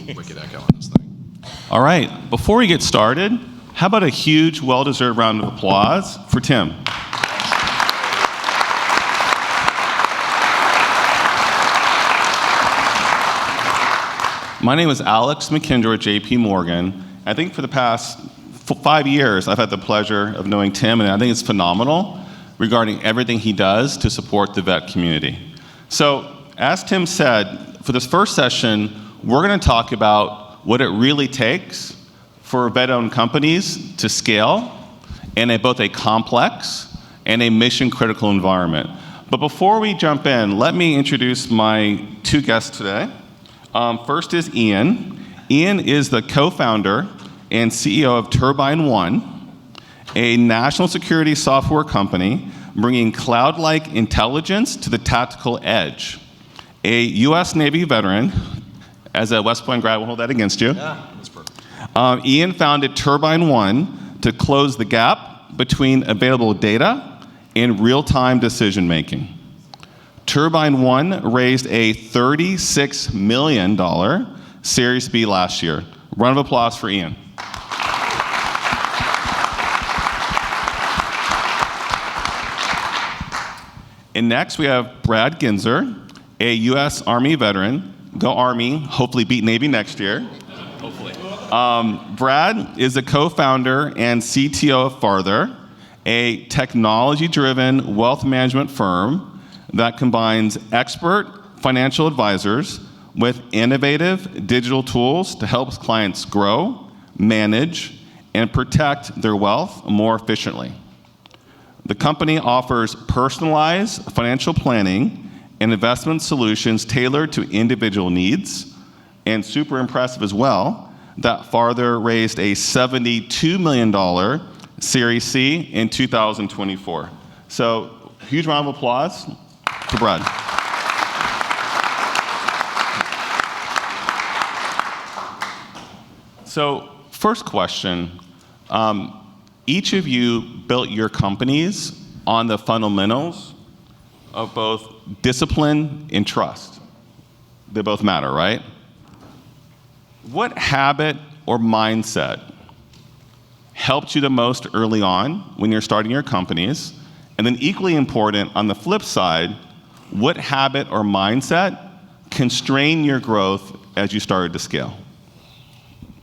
wicked echo on this thing. All right, before we get started, how about a huge, well-deserved round of applause for Tim? My name is Alex McKendra at JP Morgan. I think for the past 5 years, I've had the pleasure of knowing Tim, and I think it's phenomenal regarding everything he does to support the vet community. So, as Tim said, for this first session, we're going to talk about what it really takes for vet-owned companies to scale in both a complex and a mission-critical environment. But before we jump in, let me introduce my two guests today. First is Ian. Ian is the co-founder and CEO of TurbineOne, a national security software company bringing cloud-like intelligence to the tactical edge. A U.S. Navy veteran, as a West Point grad, we'll hold that against you. Yeah, that's perfect. Ian founded TurbineOne to close the gap between available data and real-time decision-making. TurbineOne raised a $36 million Series B last year. Round of applause for Ian. And next we have Brad Genser, a U.S. Army veteran. Go Army, hopefully beat Navy next year. Hopefully. Brad is a co-founder and CTO of Farther, a technology-driven wealth management firm that combines expert financial advisors with innovative digital tools to help clients grow, manage, and protect their wealth more efficiently. The company offers personalized financial planning and investment solutions tailored to individual needs, and super impressive as well, that Farther raised a $72 million Series C in 2024. So, huge round of applause to Brad. So, first question, each of you built your companies on the fundamentals of both discipline and trust. They both matter, right? What habit or mindset helped you the most early on when you're starting your companies? And then equally important, on the flip side, what habit or mindset constrained your growth as you started to scale?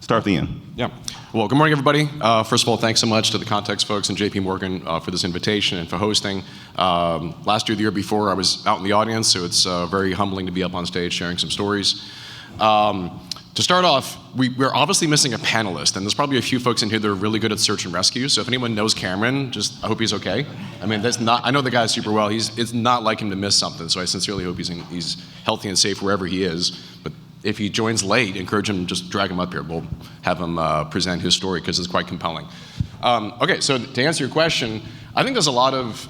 Start with Ian. Yeah. Well, good morning, everybody. First of all, thanks so much to the Context folks and JP Morgan for this invitation and for hosting. Last year, the year before, I was out in the audience, so it's very humbling to be up on stage sharing some stories. To start off, we're obviously missing a panelist, and there's probably a few folks in here that are really good at search and rescue, so if anyone knows Cameron, I hope he's okay. I mean, I know the guy super well. It's not like him to miss something, so I sincerely hope he's healthy and safe wherever he is. But if he joins late, encourage him, just drag him up here. We'll have him present his story because it's quite compelling. Okay, so to answer your question, I think there's a lot of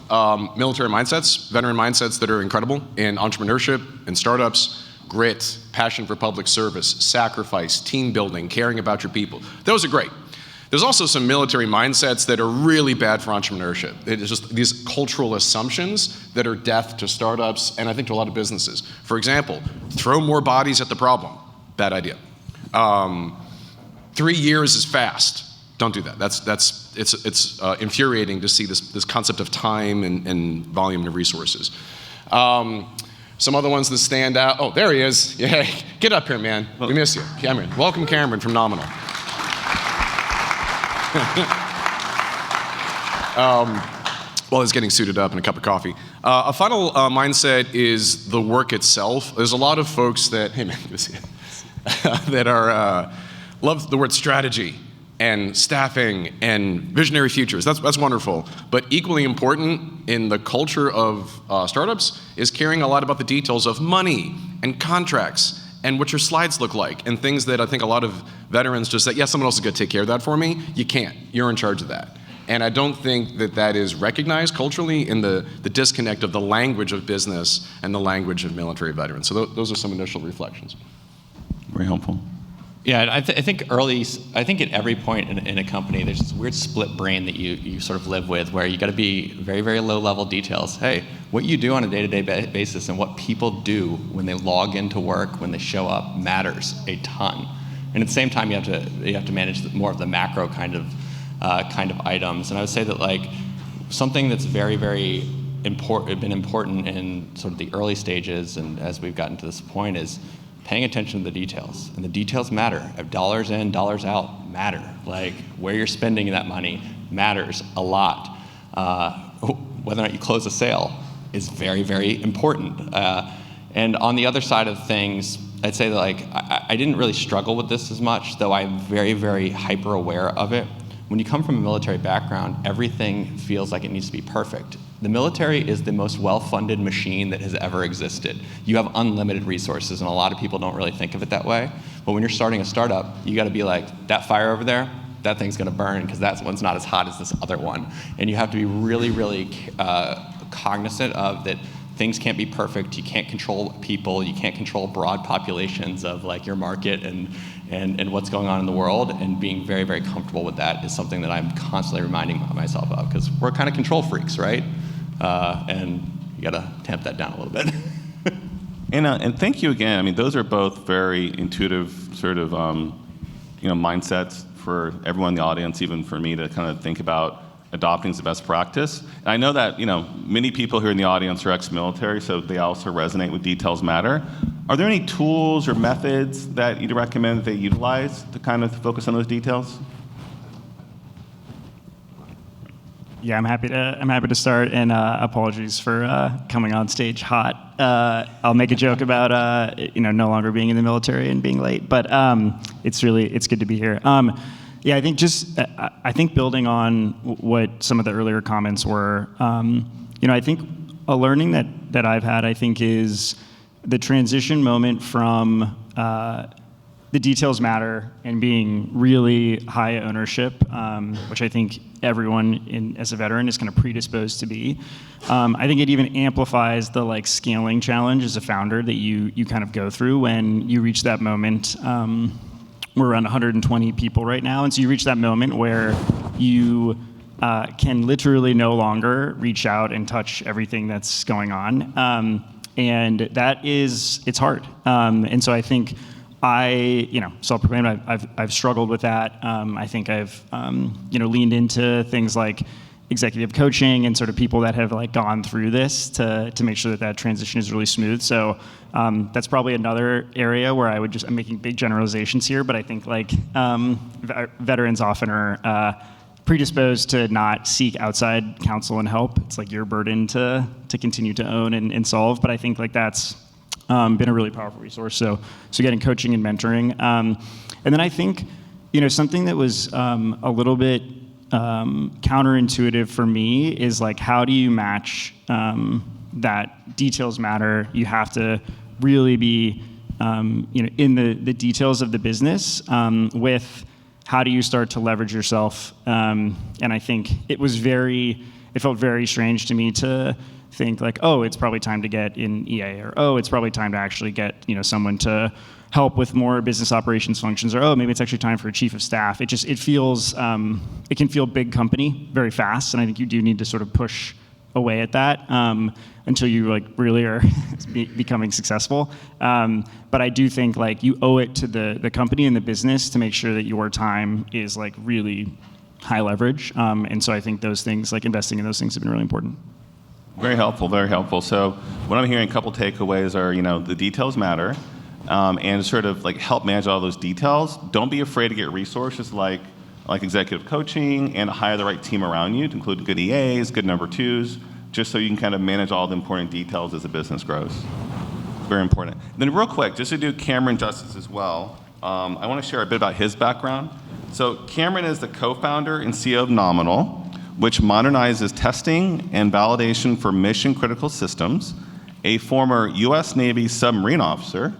military mindsets, veteran mindsets that are incredible in entrepreneurship and startups. Grit, passion for public service, sacrifice, team building, caring about your people. Those are great. There's also some military mindsets that are really bad for entrepreneurship. It's just these cultural assumptions that are death to startups and I think to a lot of businesses. For example, throw more bodies at the problem. Bad idea. 3 years is fast. Don't do that. It's infuriating to see this concept of time and volume of resources. Some other ones that stand out. Oh, there he is. Yeah, get up here, man. We miss you. Cameron. Welcome, Cameron from Nominal. Well, he's getting suited up and a cup of coffee. A final mindset is the work itself. There's a lot of folks that, hey man, good to see you, that are, love the word strategy and staffing and visionary futures. That's wonderful. But equally important in the culture of startups is caring a lot about the details of money and contracts and what your slides look like and things that I think a lot of veterans just say, yeah, someone else is gonna take care of that for me. You can't, you're in charge of that. And I don't think that is recognized culturally in the disconnect of the language of business and the language of military veterans. So those are some initial reflections. Very helpful. Yeah, I think at every point in a company, there's this weird split brain that you sort of live with where you got to be very, very low level details. Hey, what you do on a day-to-day basis and what people do when they log into work, when they show up, matters a ton. And at the same time, you have to manage more of the macro kind of items. And I would say that like something that's very, very been important in sort of the early stages, and as we've gotten to this point, is paying attention to the details. And the details matter. Dollars in, dollars out matter. Like where you're spending that money matters a lot. Whether or not you close a sale is very, very important. And on the other side of things, I'd say that like I didn't really struggle with this as much, though I'm very, very hyper aware of it. When you come from a military background, everything feels like it needs to be perfect. The military is the most well-funded machine that has ever existed. You have unlimited resources, and a lot of people don't really think of it that way. But when you're starting a startup, you got to be like, that fire over there, that thing's going to burn because that one's not as hot as this other one. And you have to be really, really cognizant of that. Things can't be perfect. You can't control people. You can't control broad populations of like your market and what's going on in the world. And being very, very comfortable with that is something that I'm constantly reminding myself of, because we're kind of control freaks, right? And you got to tamp that down a little bit. And thank you again. I mean, those are both very intuitive sort of mindsets for everyone in the audience, even for me to kind of think about adopting as a best practice. And I know that many people here in the audience are ex-military, so they also resonate with details matter. Are there any tools or methods that you'd recommend that they utilize to kind of focus on those details? Yeah, I'm happy to start, and apologies for coming on stage hot. I'll make a joke about no longer being in the military and being late, but it's good to be here. Yeah, I think building on what some of the earlier comments were, I think a learning that I've had, I think, is the transition moment from the details matter and being really high ownership, which I think everyone as a veteran is kind of predisposed to be. I think it even amplifies the like scaling challenge as a founder that you kind of go through when you reach that moment. We're around 120 people right now, and so you reach that moment where you can literally no longer reach out and touch everything that's going on, and it's hard. And so I think self-proclaimed, I've struggled with that. I think I've leaned into things like executive coaching and sort of people that have like gone through this to make sure that transition is really smooth. So that's probably another area where I'm making big generalizations here, but I think like veterans often are predisposed to not seek outside counsel and help. It's like your burden to continue to own and solve. But I think like that's been a really powerful resource. So getting coaching and mentoring. And then I think something that was a little bit counterintuitive for me is like, how do you match that details matter? You have to really be in the details of the business with how do you start to leverage yourself. And I think it felt very strange to me to think like, oh, it's probably time to get in EA, or oh, it's probably time to actually get someone to help with more business operations functions, or oh, maybe it's actually time for a chief of staff. It feels it can feel big company very fast, and I think you do need to sort of push away at that until you like really are becoming successful. But I do think like you owe it to the company and the business to make sure that your time is like really high leverage. And so I think those things, like investing in those things, have been really important. Very helpful, very helpful. So what I'm hearing, a couple takeaways are, the details matter, and sort of like help manage all those details. Don't be afraid to get resources like executive coaching and hire the right team around you to include good EAs, good number twos, just so you can kind of manage all the important details as the business grows. Very important. Then real quick, just to do Cameron justice as well, I want to share a bit about his background. So Cameron is the co-founder and CEO of Nominal, which modernizes testing and validation for mission-critical systems. A former U.S. Navy submarine officer,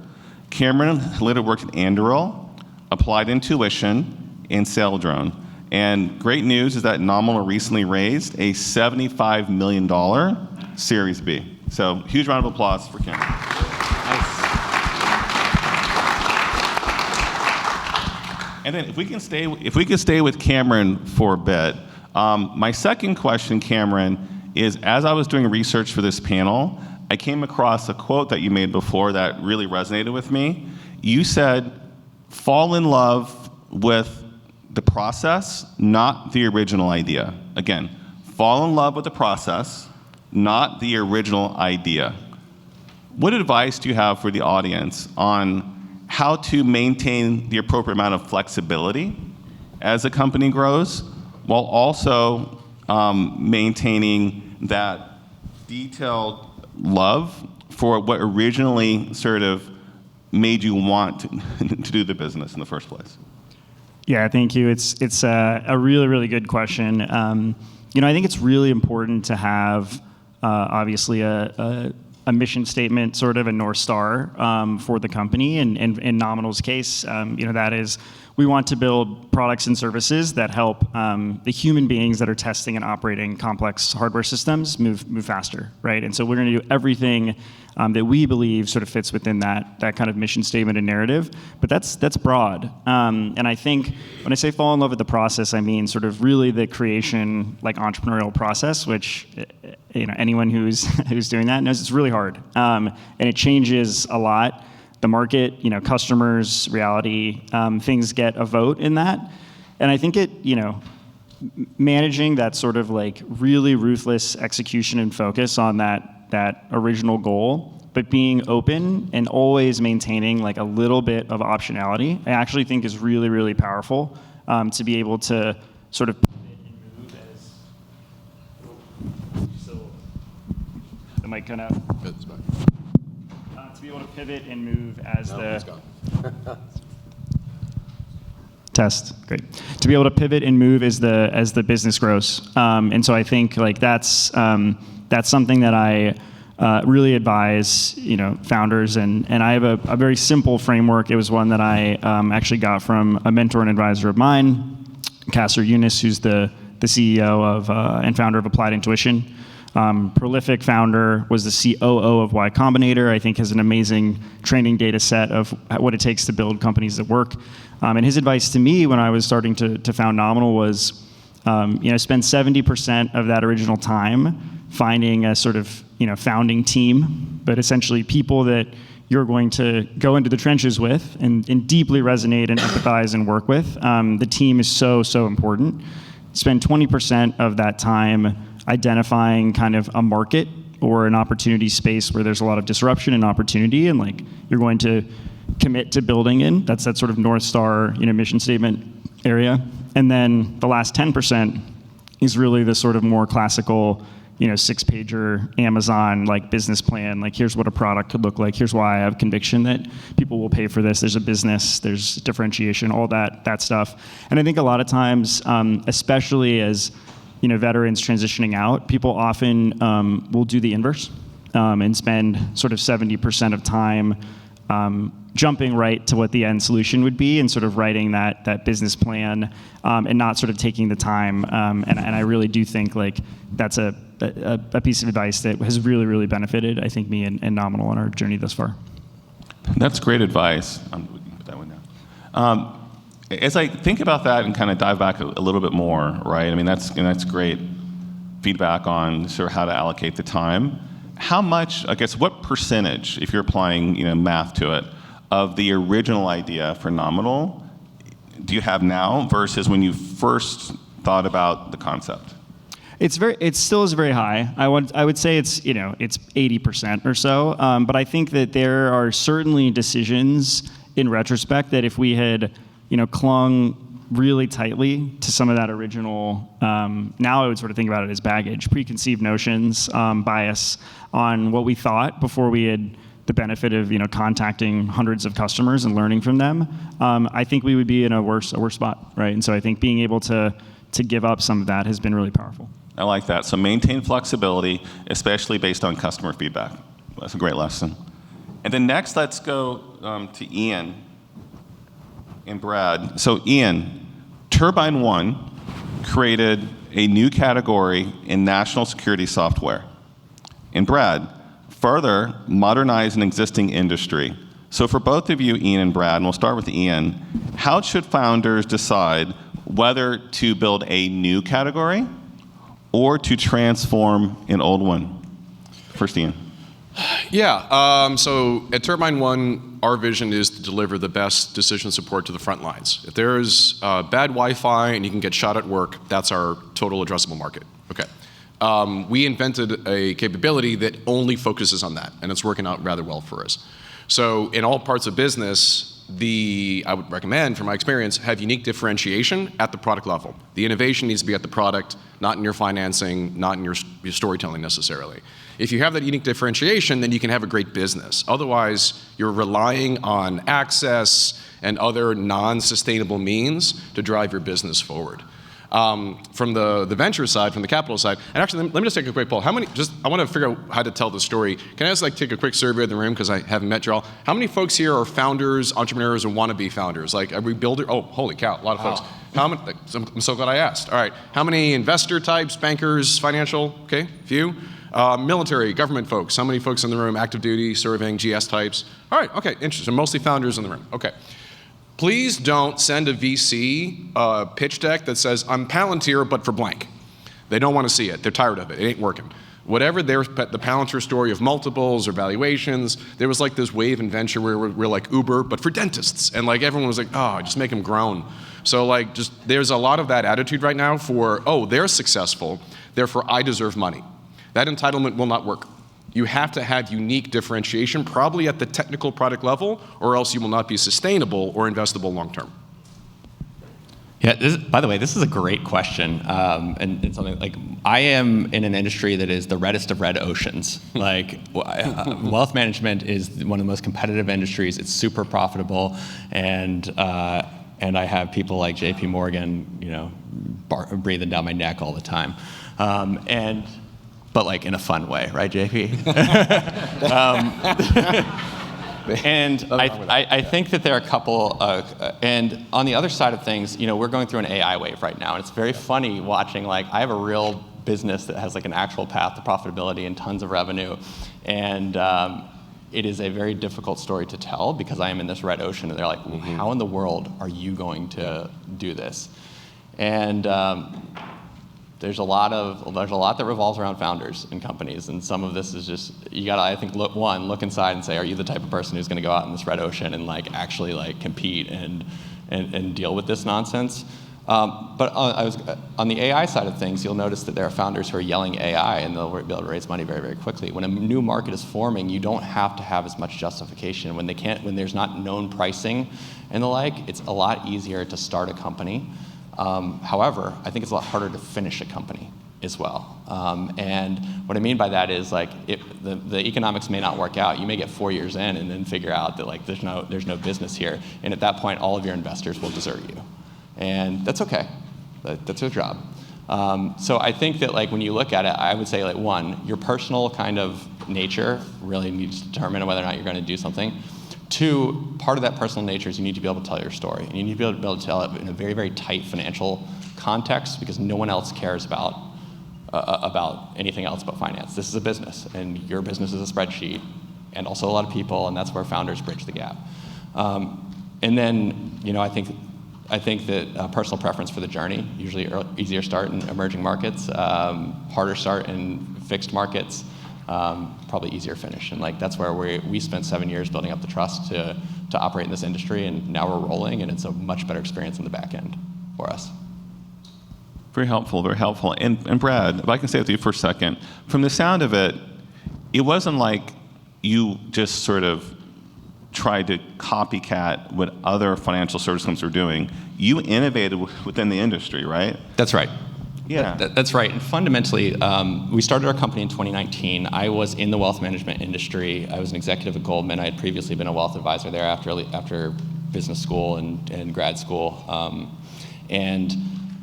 Cameron later worked at Anduril, Applied Intuition, and Saildrone. And great news is that Nominal recently raised a $75 million Series B. So huge round of applause for Cameron. Nice. And then if we can stay with Cameron for a bit, my second question, Cameron, is as I was doing research for this panel, I came across a quote that you made before that really resonated with me. You said, fall in love with the process, not the original idea. Again, fall in love with the process, not the original idea. What advice do you have for the audience on how to maintain the appropriate amount of flexibility as a company grows, while also maintaining that detailed love for what originally sort of made you want to do the business in the first place? Yeah, thank you. It's a really, really good question. I think it's really important to have obviously a mission statement, sort of a North Star for the company. And in Nominal's case, that is, we want to build products and services that help the human beings that are testing and operating complex hardware systems move faster, right? And so we're going to do everything that we believe sort of fits within that kind of mission statement and narrative. But that's broad. And I think when I say fall in love with the process, I mean sort of really the creation, like entrepreneurial process, which anyone who's doing that knows it's really hard. And it changes a lot. The market, customers, reality, things get a vote in that. And I think managing that sort of like really ruthless execution and focus on that original goal, but being open and always maintaining like a little bit of optionality, I actually think is really, really powerful to be able to sort of pivot and move as, the mic cut out. To be able to pivot and move as test, great. To be able to pivot and move as the business grows, and so I think like that's something that I really advise founders, and I have a very simple framework. It was one that I actually got from a mentor and advisor of mine, Kasser Yunus, who's the CEO of and founder of Applied Intuition. Prolific founder, was the COO of Y Combinator. I think has an amazing training data set of what it takes to build companies that work. And his advice to me when I was starting to found Nominal was, spend 70% of that original time finding a sort of founding team, but essentially people that you're going to go into the trenches with and deeply resonate and empathize and work with. The team is so important. Spend 20% of that time identifying kind of a market or an opportunity space where there's a lot of disruption and opportunity, and like you're going to commit to building in. That's that sort of North Star, mission statement area. And then the last 10% is really the sort of more classical, 6-pager Amazon like business plan. Like here's what a product could look like. Here's why I have conviction that people will pay for this. There's a business. There's differentiation. All that stuff. And I think a lot of times, especially as veterans transitioning out, people often will do the inverse and spend sort of 70% of time jumping right to what the end solution would be and sort of writing that business plan and not sort of taking the time. And I really do think like that's a piece of advice that has really, really benefited, I think, me and Nominal on our journey thus far. That's great advice. We can put that one down. As I think about that and kind of dive back a little bit more, right? I mean, that's great feedback on sort of how to allocate the time. How much, I guess, what percentage, if you're applying, math to it, of the original idea for Nominal do you have now versus when you first thought about the concept? It still is very high. I would say it's 80% or so. But I think that there are certainly decisions in retrospect that if we had clung really tightly to some of that original, now I would sort of think about it as baggage, preconceived notions, bias on what we thought before we had the benefit of contacting hundreds of customers and learning from them. I think we would be in a worse spot, right? And so I think being able to give up some of that has been really powerful. I like that. So maintain flexibility, especially based on customer feedback. That's a great lesson. And then next, let's go to Ian and Brad. So Ian, TurbineOne created a new category in national security software. And Brad, further modernize an existing industry. So for both of you, Ian and Brad, and we'll start with Ian, how should founders decide whether to build a new category or to transform an old one? First, Ian. Yeah, so at TurbineOne, our vision is to deliver the best decision support to the front lines. If there's bad Wi-Fi and you can get shot at work, that's our total addressable market. Okay. We invented a capability that only focuses on that, and it's working out rather well for us. So in all parts of business, I would recommend, from my experience, have unique differentiation at the product level. The innovation needs to be at the product, not in your financing, not in your storytelling necessarily. If you have that unique differentiation, then you can have a great business. Otherwise, you're relying on access and other non-sustainable means to drive your business forward. From the venture side, from the capital side, and actually, let me just take a quick poll. I want to figure out how to tell the story. Can I just take a quick survey of the room, because I haven't met you all. How many folks here are founders, entrepreneurs, or wannabe founders? Are we builders? Oh, holy cow, a lot of folks. How many? I'm so glad I asked. All right, how many investor types, bankers, financial? Okay, few. Military, government folks. How many folks in the room, active duty, serving, GS types? All right, okay, interesting. Mostly founders in the room. Okay. Please don't send a VC pitch deck that says, I'm Palantir, but for blank. They don't want to see it. They're tired of it. It ain't working. Whatever the Palantir story of multiples or valuations, there was this wave in venture where we're like Uber, but for dentists. And everyone was like, oh, just make them groan. So there's a lot of that attitude right now for, oh, they're successful, therefore I deserve money. That entitlement will not work. You have to have unique differentiation, probably at the technical product level, or else you will not be sustainable or investable long term. Yeah, by the way, this is a great question, and it's something I am in an industry that is the reddest of red oceans. Wealth management is one of the most competitive industries. It's super profitable, and I have people like JP Morgan, breathing down my neck all the time, but in a fun way, right, JP? And I think that there are a couple, and on the other side of things, we're going through an AI wave right now, and it's very funny watching, I have a real business that has an actual path to profitability and tons of revenue, and it is a very difficult story to tell because I am in this red ocean, and they're like, how in the world are you going to do this? And there's a lot that revolves around founders and companies, and some of this is just, you gotta, I think, look inside and say, are you the type of person who's gonna go out in this red ocean and actually compete and deal with this nonsense? But on the AI side of things, you'll notice that there are founders who are yelling AI, and they'll be able to raise money very, very quickly. When a new market is forming, you don't have to have as much justification. When there's not known pricing and the like, it's a lot easier to start a company. However, I think it's a lot harder to finish a company as well. And what I mean by that is the economics may not work out. You may get 4 years in and then figure out that there's no business here. And at that point, all of your investors will desert you. And that's okay. That's their job. So I think that when you look at it, I would say one, your personal kind of nature really needs to determine whether or not you're going to do something. Two, part of that personal nature is you need to be able to tell your story. And you need to be able to tell it in a very, very tight financial context because no one else cares about anything else but finance. This is a business, and your business is a spreadsheet, and also a lot of people, and that's where founders bridge the gap. And then, I think that personal preference for the journey, usually easier start in emerging markets, harder start in fixed markets, probably easier finish. And that's where we spent 7 years building up the trust to operate in this industry, and now we're rolling, and it's a much better experience in the back end for us. Very helpful, very helpful. And Brad, if I can stay with you for a second, from the sound of it, it wasn't like you just sort of tried to copycat what other financial service companies were doing. You innovated within the industry, right? That's right. Yeah. That's right. And fundamentally, we started our company in 2019. I was in the wealth management industry. I was an executive at Goldman. I had previously been a wealth advisor there after business school and grad school. And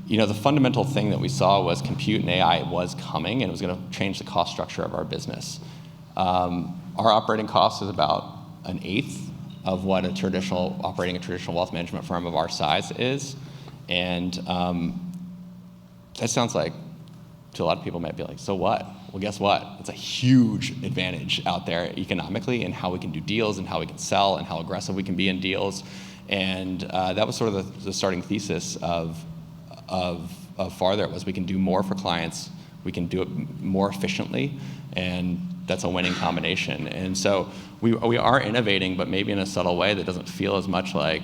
the fundamental thing that we saw was compute and AI was coming, and it was going to change the cost structure of our business. Our operating cost is about an eighth of what operating a traditional wealth management firm of our size is. And that sounds like, to a lot of people might be like, so what? Well, guess what? It's a huge advantage out there economically in how we can do deals and how we can sell and how aggressive we can be in deals. And that was sort of the starting thesis of Farther. It was we can do more for clients, we can do it more efficiently, and that's a winning combination. And so we are innovating, but maybe in a subtle way that doesn't feel as much like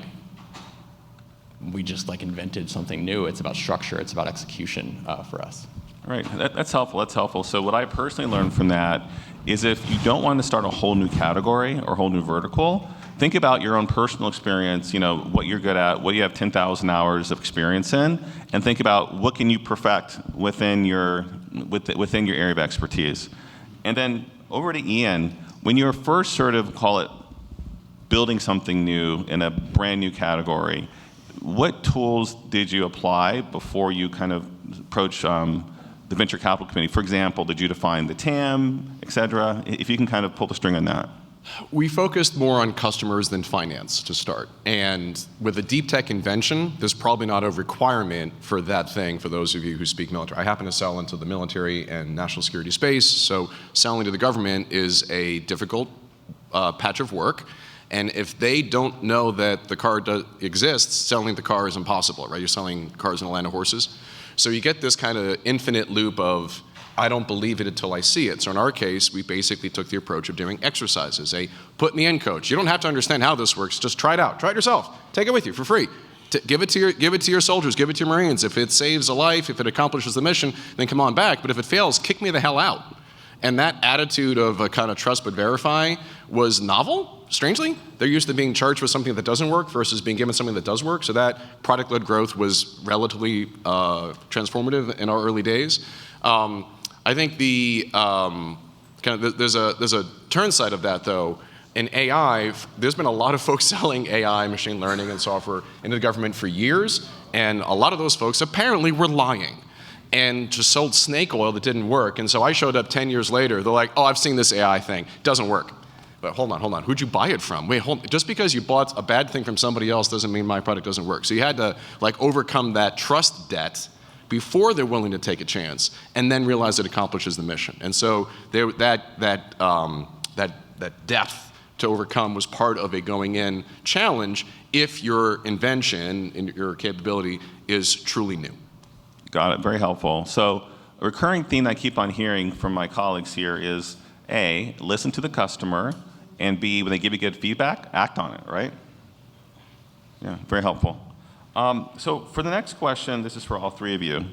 we just like invented something new. It's about structure. It's about execution for us. All right, that's helpful. That's helpful. So what I personally learned from that is if you don't want to start a whole new category or a whole new vertical, think about your own personal experience, what you're good at, what you have 10,000 hours of experience in, and think about what can you perfect within your area of expertise. And then over to Ian, when you're first sort of, call it, building something new in a brand new category, what tools did you apply before you kind of approach the venture capital committee? For example, did you define the TAM, et cetera? If you can kind of pull the string on that. We focused more on customers than finance to start. And with a deep tech invention, there's probably not a requirement for that thing for those of you who speak military. I happen to sell into the military and national security space, so selling to the government is a difficult patch of work. And if they don't know that the car exists, selling the car is impossible, right? You're selling cars in a land of horses. So you get this kind of infinite loop of, I don't believe it until I see it. So in our case, we basically took the approach of doing exercises. Put me in, coach. You don't have to understand how this works. Just try it out. Try it yourself. Take it with you for free. Give it to your soldiers. Give it to your Marines. If it saves a life, if it accomplishes the mission, then come on back. But if it fails, kick me the hell out. And that attitude of a kind of trust but verify was novel, strangely. They're used to being charged with something that doesn't work versus being given something that does work. So that product-led growth was relatively transformative in our early days. I think there's a turn side of that though. In AI, there's been a lot of folks selling AI, machine learning, and software into the government for years, and a lot of those folks apparently were lying and just sold snake oil that didn't work. And so I showed up 10 years later. They're like, oh, I've seen this AI thing. Doesn't work. But hold on. Who'd you buy it from? Wait, just because you bought a bad thing from somebody else doesn't mean my product doesn't work. So you had to overcome that trust debt before they're willing to take a chance, and then realize it accomplishes the mission. And so that depth to overcome was part of a going in challenge if your invention and your capability is truly new. Got it, very helpful. So a recurring theme I keep on hearing from my colleagues here is A, listen to the customer, and B, when they give you good feedback, act on it, right? Yeah, very helpful. So for the next question, this is for all three of you.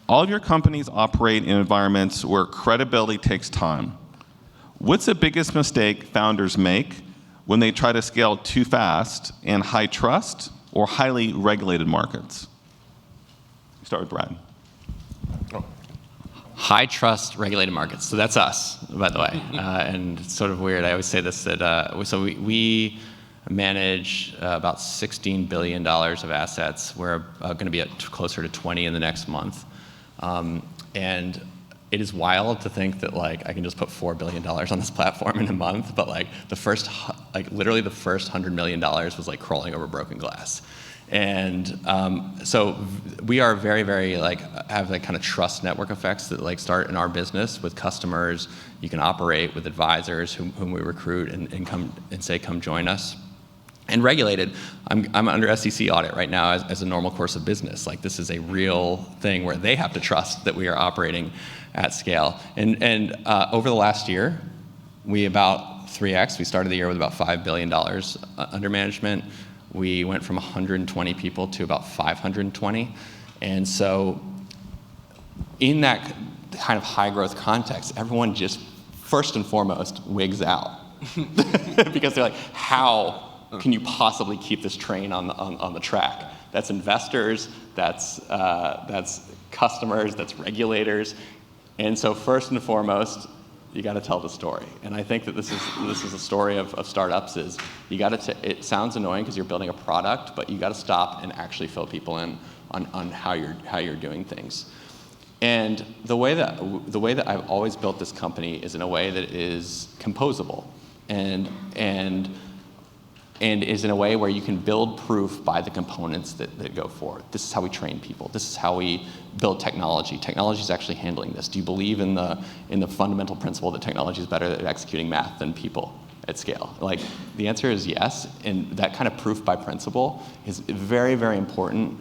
All of your companies operate in environments where credibility takes time. What's the biggest mistake founders make when they try to scale too fast in high trust or highly regulated markets? Start with Brad. High trust regulated markets. So that's us, by the way. And it's sort of weird. I always say this, that so we manage about $16 billion of assets. We're going to be at closer to 20 in the next month. And it is wild to think that I can just put $4 billion on this platform in a month, but literally the first $100 million was crawling over broken glass. And so we are very, very have kind of trust network effects that start in our business with customers. You can operate with advisors whom we recruit and come and say, come join us. And regulated, I'm under SEC audit right now as a normal course of business. This is a real thing where they have to trust that we are operating at scale. And over the last year, we about 3x. We started the year with about $5 billion under management. We went from 120 people to about 520. And so in that kind of high growth context, everyone just first and foremost wigs out. Because they're like, how can you possibly keep this train on the track? That's investors, that's customers, that's regulators. And so first and foremost, you got to tell the story. And I think that this is a story of startups. Is you got to. It sounds annoying because you're building a product, but you got to stop and actually fill people in on how you're doing things. And the way that I've always built this company is in a way that is composable, and is in a way where you can build proof by the components that go forward. This is how we train people. This is how we build technology. Technology is actually handling this. Do you believe in the fundamental principle that technology is better at executing math than people at scale? The answer is yes, and that kind of proof by principle is very, very important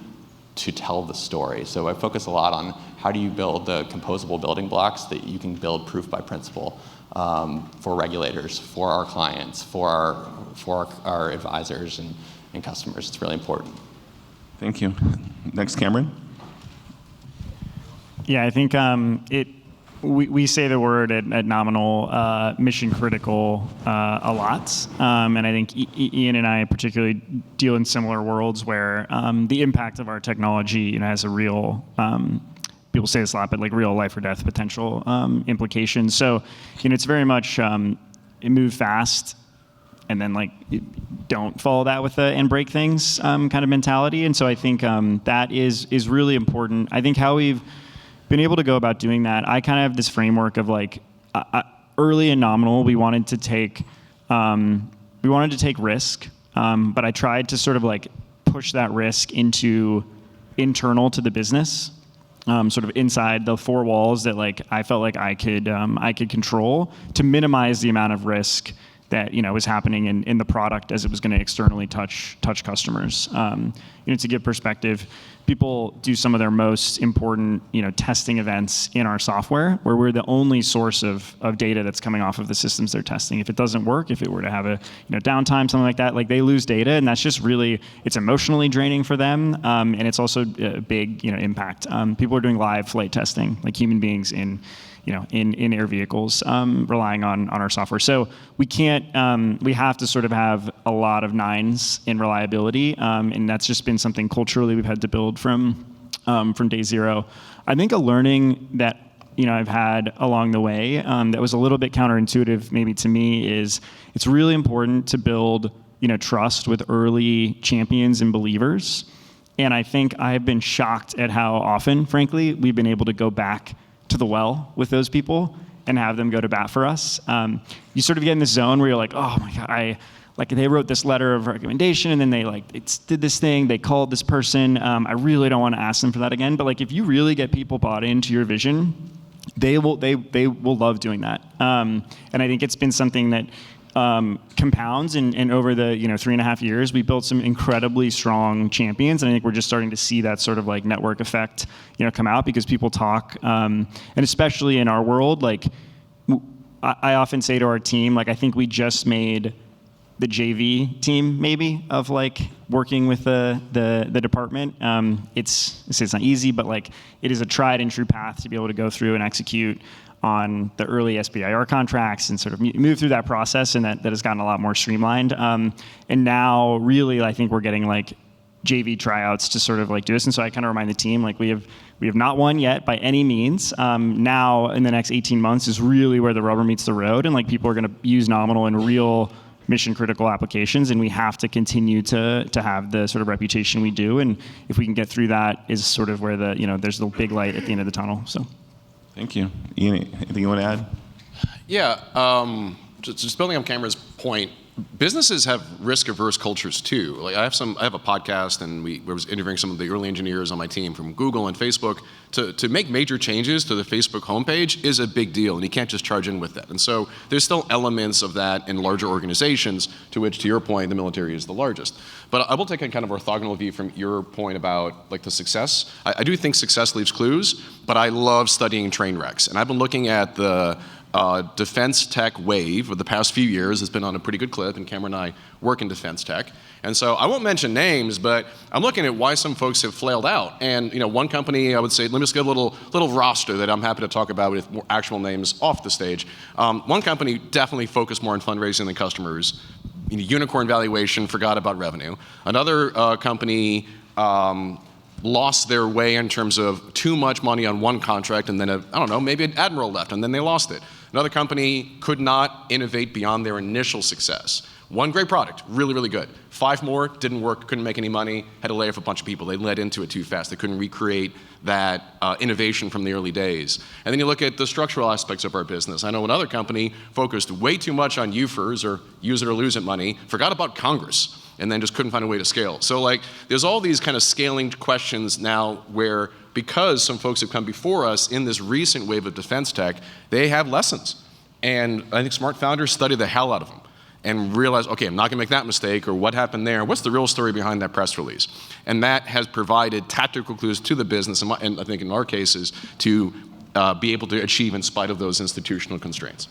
tell the story. So I focus a lot on how do you build the composable building blocks that you can build proof by principle for regulators, for our clients, for our advisors and customers. It's really important. Thank you. Next, Cameron. Yeah, I think we say the word at Nominal mission critical a lot, and I think Ian and I particularly deal in similar worlds where the impact of our technology has a real people say this a lot, but like real life or death potential implications. So it's very much move fast and then like don't follow that with the and break things kind of mentality. And so I think that is really important. I think how we've been able to go about doing that, I kind of have this framework of like early and Nominal, we wanted to take risk, but I tried to sort of like push that risk into internal to the business, sort of inside the four walls that like I felt like I could control to minimize the amount of risk that was happening in the product as it was going to externally touch customers. To give perspective, people do some of their most important testing events in our software, where we're the only source of data that's coming off of the systems they're testing. If it doesn't work, if it were to have a downtime, something like that, like they lose data, and that's just really it's emotionally draining for them, and it's also a big impact. People are doing live flight testing, like human beings in air vehicles, relying on our software. So we can't, we have to sort of have a lot of nines in reliability, and that's just been something culturally we've had to build from day zero. I think a learning that I've had along the way that was a little bit counterintuitive maybe to me is it's really important to build trust with early champions and believers. And I think I've been shocked at how often, frankly, we've been able to go back to the well with those people and have them go to bat for us. You sort of get in this zone where you're like, oh my God, they wrote this letter of recommendation and then they did this thing, they called this person. I really don't want to ask them for that again. But like, if you really get people bought into your vision, they will love doing that. And I think it's been something that compounds, and over the 3.5 years, we built some incredibly strong champions, and I think we're just starting to see that sort of like network effect, come out because people talk, and especially in our world, like I often say to our team, like I think we just made the JV team maybe of like working with the department. It's not easy, but like it is a tried and true path to be able to go through and execute on the early SBIR contracts and sort of move through that process, and that has gotten a lot more streamlined. And now really I think we're getting like JV tryouts to sort of like do this. And so I kind of remind the team, like we have not won yet by any means. Now in the next 18 months is really where the rubber meets the road, and like people are going to use Nominal in real mission critical applications, and we have to continue to have the sort of reputation we do. And if we can get through that is sort of where there's the big light at the end of the tunnel. So. Thank you. Ian, anything you want to add? Yeah, just building on Cameron's point, businesses have risk-averse cultures too. Like I have a podcast, and we was interviewing some of the early engineers on my team from Google and Facebook. To make major changes to the Facebook homepage is a big deal, and you can't just charge in with that. And so there's still elements of that in larger organizations, to which, to your point, the military is the largest. But I will take a kind of orthogonal view from your point about like the success. I do think success leaves clues, but I love studying train wrecks, and I've been looking at the defense tech wave of the past few years. Has been on a pretty good clip, and Cameron and I work in defense tech. And so I won't mention names, but I'm looking at why some folks have flailed out. And one company, I would say, let me just get a little roster that I'm happy to talk about with more actual names off the stage. One company definitely focused more on fundraising than customers. Unicorn valuation, forgot about revenue. Another company lost their way in terms of too much money on one contract, and then maybe an admiral left, and then they lost it. Another company could not innovate beyond their initial success. One great product, really, really good. 5 more, didn't work, couldn't make any money, had to lay off a bunch of people. They led into it too fast. They couldn't recreate that innovation from the early days. And then you look at the structural aspects of our business. I know another company focused way too much on UFERs, or use it or lose it money, forgot about Congress, and then just couldn't find a way to scale. So like, there's all these kind of scaling questions now where, because some folks have come before us in this recent wave of defense tech, they have lessons. And I think smart founders study the hell out of them. and realize, okay, I'm not going to make that mistake, or what happened there? What's the real story behind that press release? And that has provided tactical clues to the business, and I think in our cases, to be able to achieve in spite of those institutional constraints.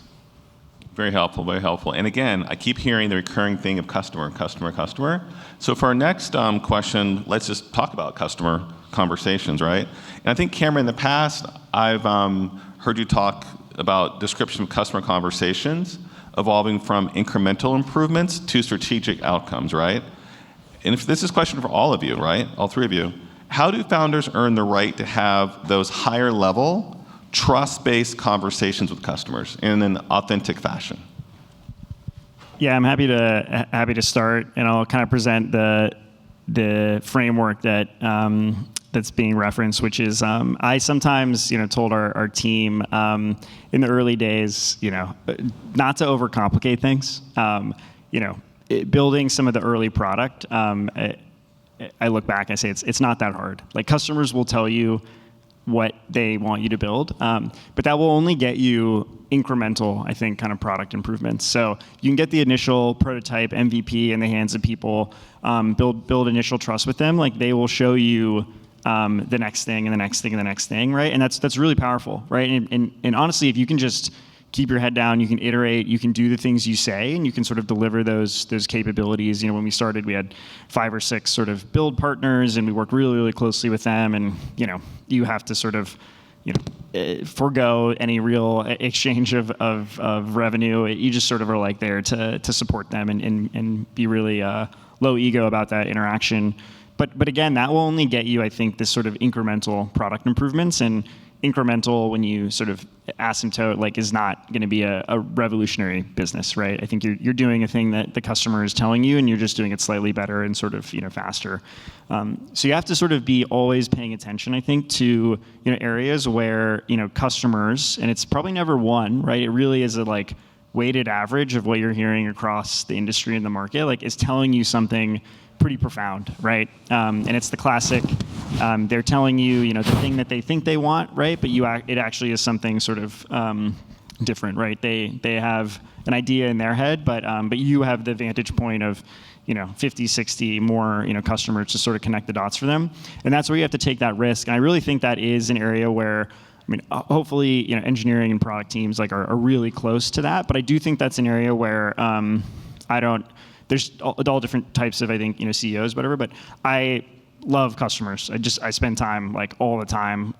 Very helpful, very helpful. And again, I keep hearing the recurring thing of customer, customer, customer. So for our next question, let's just talk about customer conversations, right? And I think, Cameron, in the past, I've heard you talk about description of customer conversations evolving from incremental improvements to strategic outcomes, right? And if this is a question for all of you, right? All three of you. How do founders earn the right to have those higher level, trust-based conversations with customers in an authentic fashion? Yeah, I'm happy to start, and I'll kind of present the framework that that's being referenced, which is I sometimes told our team in the early days not to overcomplicate things. Building some of the early product, I look back and I say it's not that hard. Like, customers will tell you what they want you to build, but that will only get you incremental, I think, kind of product improvements. So you can get the initial prototype MVP in the hands of people, build initial trust with them. Like, they will show you the next thing and the next thing and the next thing, right? And that's really powerful, right? And honestly, if you can just keep your head down, you can iterate, you can do the things you say, and you can sort of deliver those capabilities. When we started, we had 5 or 6 sort of build partners, and we worked really, really closely with them. And you have to sort of forego any real exchange of revenue. You just sort of are like there to support them and be really low ego about that interaction. But again, that will only get you, I think, this sort of incremental product improvements. And incremental, when you sort of asymptote, is not going to be a revolutionary business, right? I think you're doing a thing that the customer is telling you, and you're just doing it slightly better and sort of faster. So you have to sort of be always paying attention, I think, to areas where customers, and it's probably never one, right? It really is a weighted average of what you're hearing across the industry and the market, is telling you something pretty profound, right? And it's the classic, they're telling you, the thing that they think they want, right? But it actually is something sort of different, right? They have an idea in their head, but you have the vantage point of 50, 60 more customers to sort of connect the dots for them. And that's where you have to take that risk. And I really think that is an area where, hopefully, engineering and product teams are really close to that. But I do think that's an area where there's all different types of, I think, CEOs, whatever, but I love customers. I spend time all the time,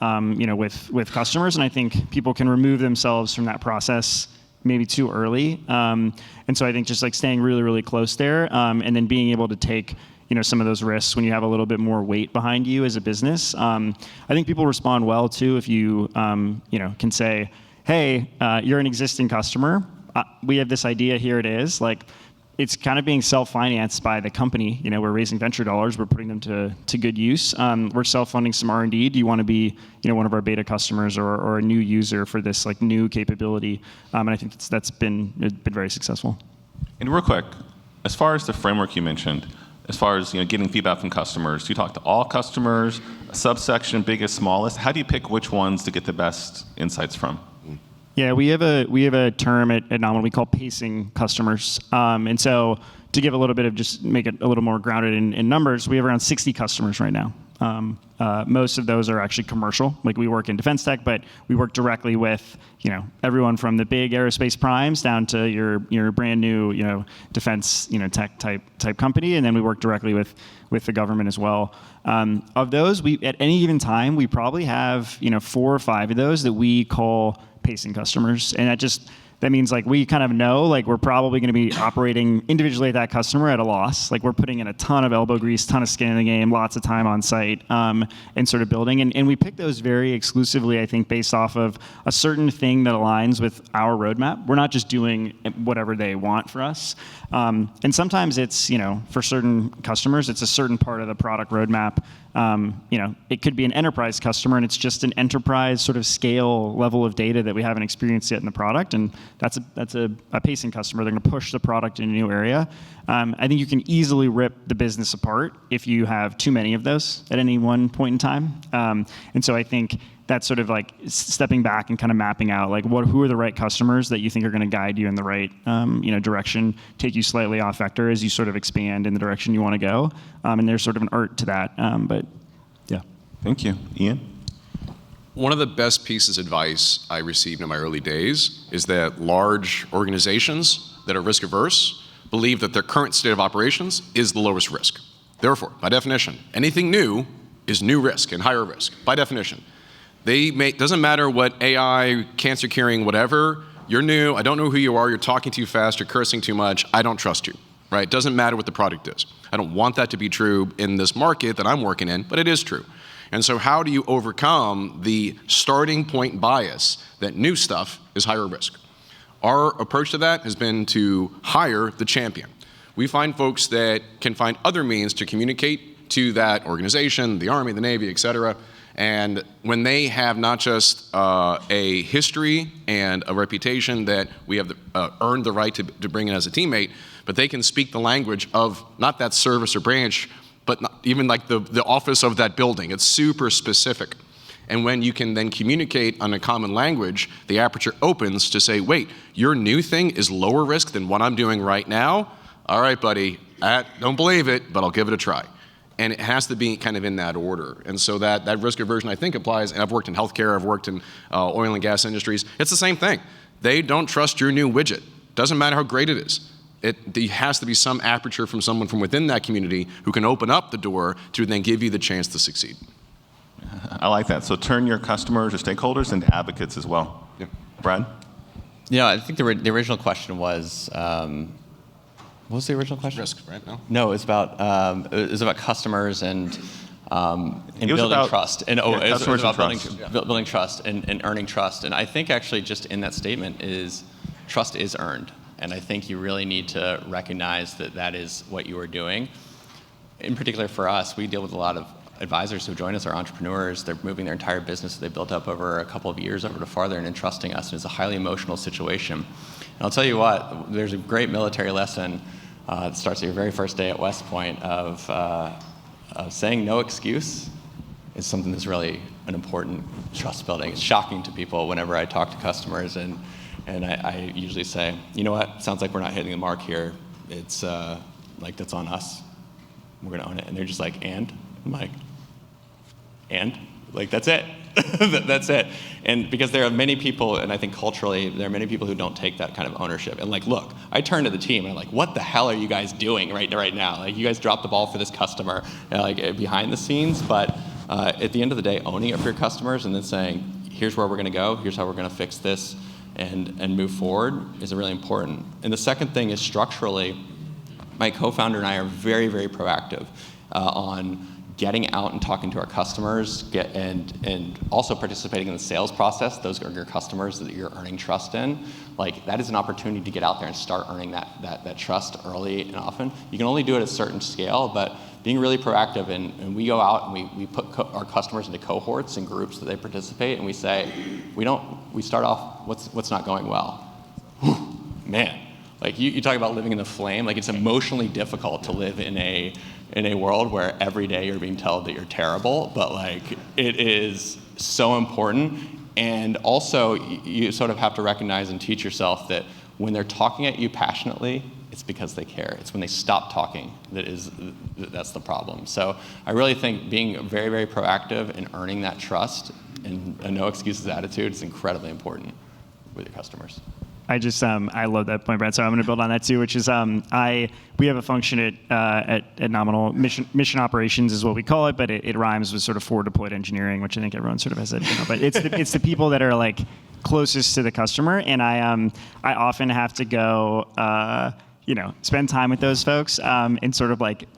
with customers, and I think people can remove themselves from that process maybe too early. And so I think just staying really, really close there, and then being able to take some of those risks when you have a little bit more weight behind you as a business. I think people respond well too if you can say, hey, you're an existing customer. We have this idea. Here it is. It's kind of being self-financed by the company. We're raising venture dollars. We're putting them to good use. We're self-funding some R&D. Do you want to be, one of our beta customers or a new user for this new capability? And I think that's been very successful. And real quick, as far as the framework you mentioned, as far as getting feedback from customers, do you talk to all customers, a subsection, biggest, smallest? How do you pick which ones to get the best insights from? Yeah, we have a term at Nominal we call pacing customers. And so to give a little bit of, just make it a little more grounded in numbers, we have around 60 customers right now. Most of those are actually commercial. We work in defense tech, but we work directly with everyone from the big aerospace primes down to your brand new defense tech type company, and then we work directly with the government as well. Of those, we at any given time we probably have 4 or 5 of those that we call pacing customers, and that means we kind of know we're probably going to be operating individually at that customer at a loss. We're putting in a ton of elbow grease, ton of skin in the game, lots of time on site, and sort of building. And we pick those very exclusively, I think, based off of a certain thing that aligns with our roadmap. We're not just doing whatever they want for us. And sometimes it's, for certain customers, it's a certain part of the product roadmap. It could be an enterprise customer, and it's just an enterprise sort of scale level of data that we haven't experienced yet in the product, and that's a pacing customer. They're going to push the product in a new area. I think you can easily rip the business apart if you have too many of those at any one point in time. And so I think that's sort of like stepping back and kind of mapping out like who are the right customers that you think are going to guide you in the right direction, take you slightly off vector as you sort of expand in the direction you want to go. And there's sort of an art to that. But yeah. Thank you. Ian? One of the best pieces of advice I received in my early days is that large organizations that are risk averse believe that their current state of operations is the lowest risk. Therefore, by definition, anything new is new risk and higher risk, by definition. Doesn't matter what AI, cancer curing, whatever, you're new, I don't know who you are, you're talking too fast, you're cursing too much, I don't trust you, right? Doesn't matter what the product is. I don't want that to be true in this market that I'm working in, but it is true. And so how do you overcome the starting point bias that new stuff is higher risk? Our approach to that has been to hire the champion. We find folks that can find other means to communicate to that organization, the Army, the Navy, et cetera. And when they have not just a history and a reputation that we have earned the right to bring in as a teammate, but they can speak the language of not that service or branch, but not even like the office of that building. It's super specific. And when you can then communicate on a common language, the aperture opens to say, wait, your new thing is lower risk than what I'm doing right now? All right, buddy, I don't believe it, but I'll give it a try. And it has to be kind of in that order. And so that risk aversion, I think, applies. And I've worked in healthcare, I've worked in oil and gas industries. It's the same thing. They don't trust your new widget. Doesn't matter how great it is. There has to be some aperture from someone from within that community who can open up the door to then give you the chance to succeed. I like that. So turn your customers or stakeholders into advocates as well. Yeah. Brad? Yeah, I think the original question was, what was the original question? Risk, right? No? No, it was about customers and building trust. And it was about building trust and earning trust. And I think actually just in that statement is trust is earned. And I think you really need to recognize that that is what you are doing. In particular for us, we deal with a lot of advisors who join us are entrepreneurs. They're moving their entire business that they built up over a couple of years over to farther and entrusting us. And it's a highly emotional situation. And I'll tell you what, there's a great military lesson that starts at your very first day at West Point of saying no excuse is something that's really an important trust building. It's shocking to people whenever I talk to customers and I usually say, you know what, sounds like we're not hitting the mark here. It's like that's on us. We're gonna own it. And they're just like, and? I'm like, and? Like, that's it. That's it. And because there are many people, and I think culturally, there are many people who don't take that kind of ownership. And like, look, I turn to the team and I'm like, what the hell are you guys doing right now? Like, you guys dropped the ball for this customer, like behind the scenes, but at the end of the day, owning it for your customers and then saying, here's where we're gonna go, here's how we're gonna fix this, and move forward is really important. And the second thing is structurally, my co-founder and I are very, very proactive on getting out and talking to our customers, and also participating in the sales process. Those are your customers that you're earning trust in. Like, that is an opportunity to get out there and start earning that trust early and often. You can only do it at a certain scale, but being really proactive, and we go out and we put our customers into cohorts and groups that they participate, and we say, we start off, what's not going well? Whew, man, like you talk about living in the flame, like it's emotionally difficult to live in a world where every day you're being told that you're terrible, but like it is so important. And also you sort of have to recognize and teach yourself that when they're talking at you passionately, it's because they care. It's when they stop talking that's the problem. So I really think being very, very proactive and earning that trust and a no excuses attitude is incredibly important with your customers. I love that point, Brad. So I'm going to build on that too, which is we have a function at Nominal. Mission operations is what we call it, but it rhymes with sort of forward deployed engineering, which I think everyone sort of has that. But it's the people that are like closest to the customer, and I often have to go. Spend time with those folks and sort of like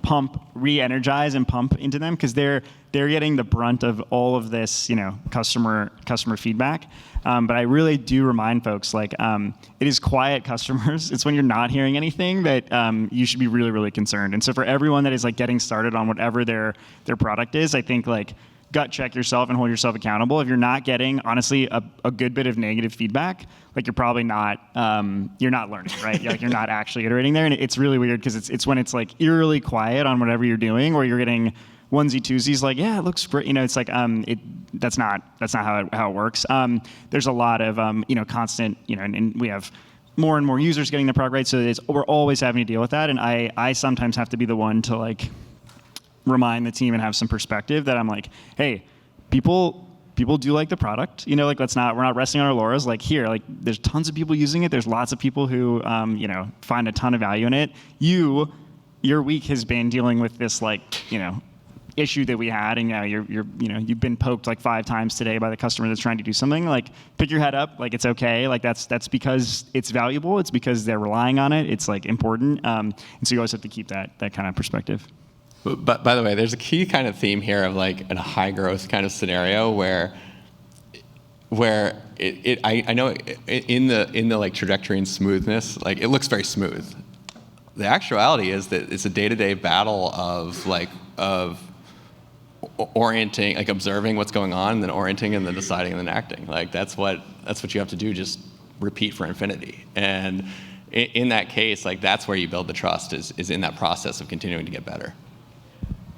re-energize and pump into them, because they're getting the brunt of all of this, customer feedback. But I really do remind folks, like, it is quiet customers. It's when you're not hearing anything that you should be really, really concerned. And so for everyone that is like getting started on whatever their product is, I think like gut check yourself and hold yourself accountable. If you're not getting, honestly, a good bit of negative feedback, like you're probably not, you're not learning, right? Like you're not actually iterating there. And it's really weird because it's when it's like eerily quiet on whatever you're doing, or you're getting onesie twosies, like, yeah, it looks great. It's like that's not how it works. There's a lot of constant, and we have more and more users getting the product right, so we're always having to deal with that. And I sometimes have to be the one to like remind the team and have some perspective that I'm like, hey, people do like the product, we're not resting on our laurels. Like here, like there's tons of people using it. There's lots of people who, find a ton of value in it. Your week has been dealing with this issue that we had, and you've been poked like 5 times today by the customer that's trying to do something. Like, pick your head up. Like, it's okay. Like that's because it's valuable. It's because they're relying on it. It's like important. And so you always have to keep that kind of perspective. But by the way, there's a key kind of theme here of like in a high growth kind of scenario where I know in the like trajectory and smoothness, like it looks very smooth. The actuality is that it's a day-to-day battle of orienting, like observing what's going on, and then orienting, and then deciding, and then acting. Like that's what you have to do. Just repeat for infinity. And in that case, like that's where you build the trust is in that process of continuing to get better.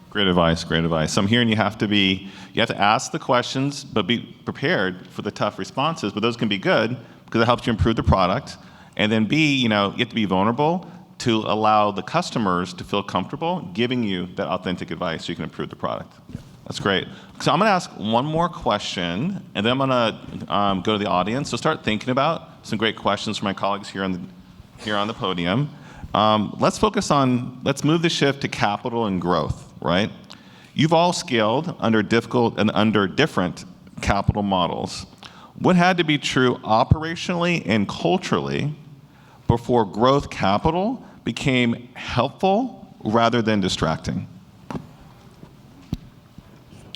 Great advice, great advice. So I'm hearing you have to ask the questions, but be prepared for the tough responses. But those can be good because it helps you improve the product. And then B, you have to be vulnerable to allow the customers to feel comfortable giving you that authentic advice so you can improve the product. That's great. So I'm going to ask one more question, and then I'm going to go to the audience. So start thinking about some great questions from my colleagues here on the podium. Let's move the shift to capital and growth, right? You've all scaled under different capital models. What had to be true operationally and culturally before growth capital became helpful rather than distracting?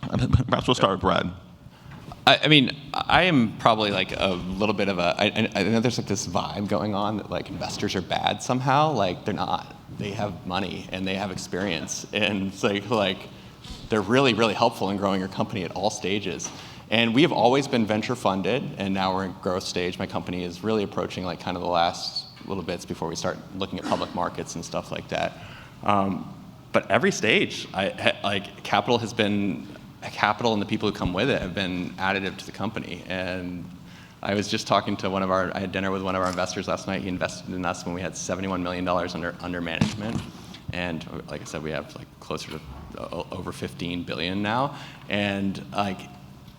Perhaps we'll start with Brad. I mean, I am probably like a little bit of I know there's like this vibe going on that like investors are bad somehow. Like they're not. They have money and they have experience, and it's like they're really, really helpful in growing your company at all stages. And we have always been venture funded, and now we're in growth stage. My company is really approaching like kind of the last little bits before we start looking at public markets and stuff like that. But every stage, capital and the people who come with it have been additive to the company. And I was just talking to I had dinner with one of our investors last night. He invested in us when we had $71 million under management. And like I said, we have like closer to over 15 billion now. And like,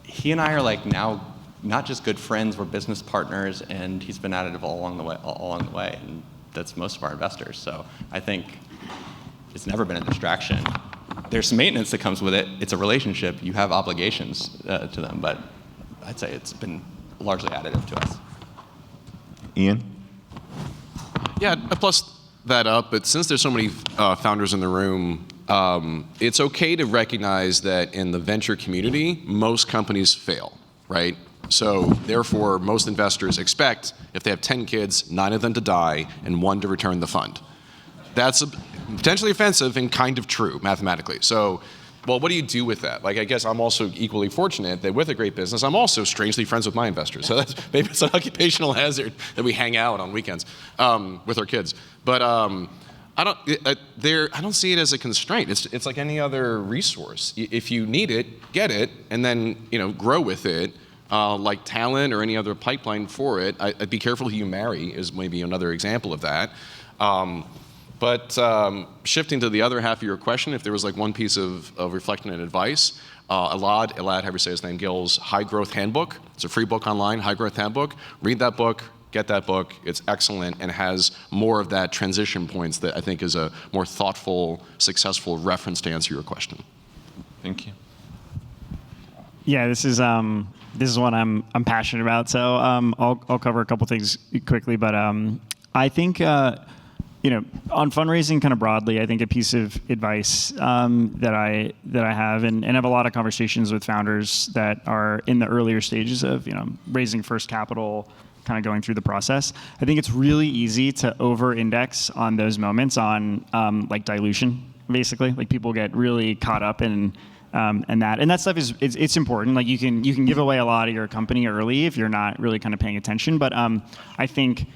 he and I are like now not just good friends, we're business partners, and he's been additive all along the way. And that's most of our investors. So I think it's never been a distraction. There's some maintenance that comes with it. It's a relationship. You have obligations to them, but I'd say it's been largely additive to us. Ian? Yeah, I plus that up, but since there's so many founders in the room, it's okay to recognize that in the venture community, most companies fail, right? So therefore, most investors expect, if they have 10 kids, 9 of them to die and 1 to return the fund. That's potentially offensive and kind of true mathematically. So, well, what do you do with that? Like, I guess I'm also equally fortunate that with a great business, I'm also strangely friends with my investors. So maybe it's an occupational hazard that we hang out on weekends with our kids. But I don't see it as a constraint. It's like any other resource. If you need it, get it, and then grow with it. Like talent or any other pipeline for it. I'd be careful who you marry is maybe another example of that. But shifting to the other half of your question, if there was like one piece of reflection and advice, Elad, however you say his name, Gill's High Growth Handbook. It's a free book online, High Growth Handbook. Read that book, get that book. It's excellent and has more of that transition points that I think is a more thoughtful, successful reference to answer your question. Thank you. Yeah, this is one I'm passionate about. So I'll cover a couple things quickly, but I think on fundraising kind of broadly, I think a piece of advice that I have and have a lot of conversations with founders that are in the earlier stages of raising first capital, kind of going through the process. I think it's really easy to over-index on those moments on like dilution, basically. Like people get really caught up in and that stuff it's important. Like you can give away a lot of your company early if you're not really kind of paying attention. But I think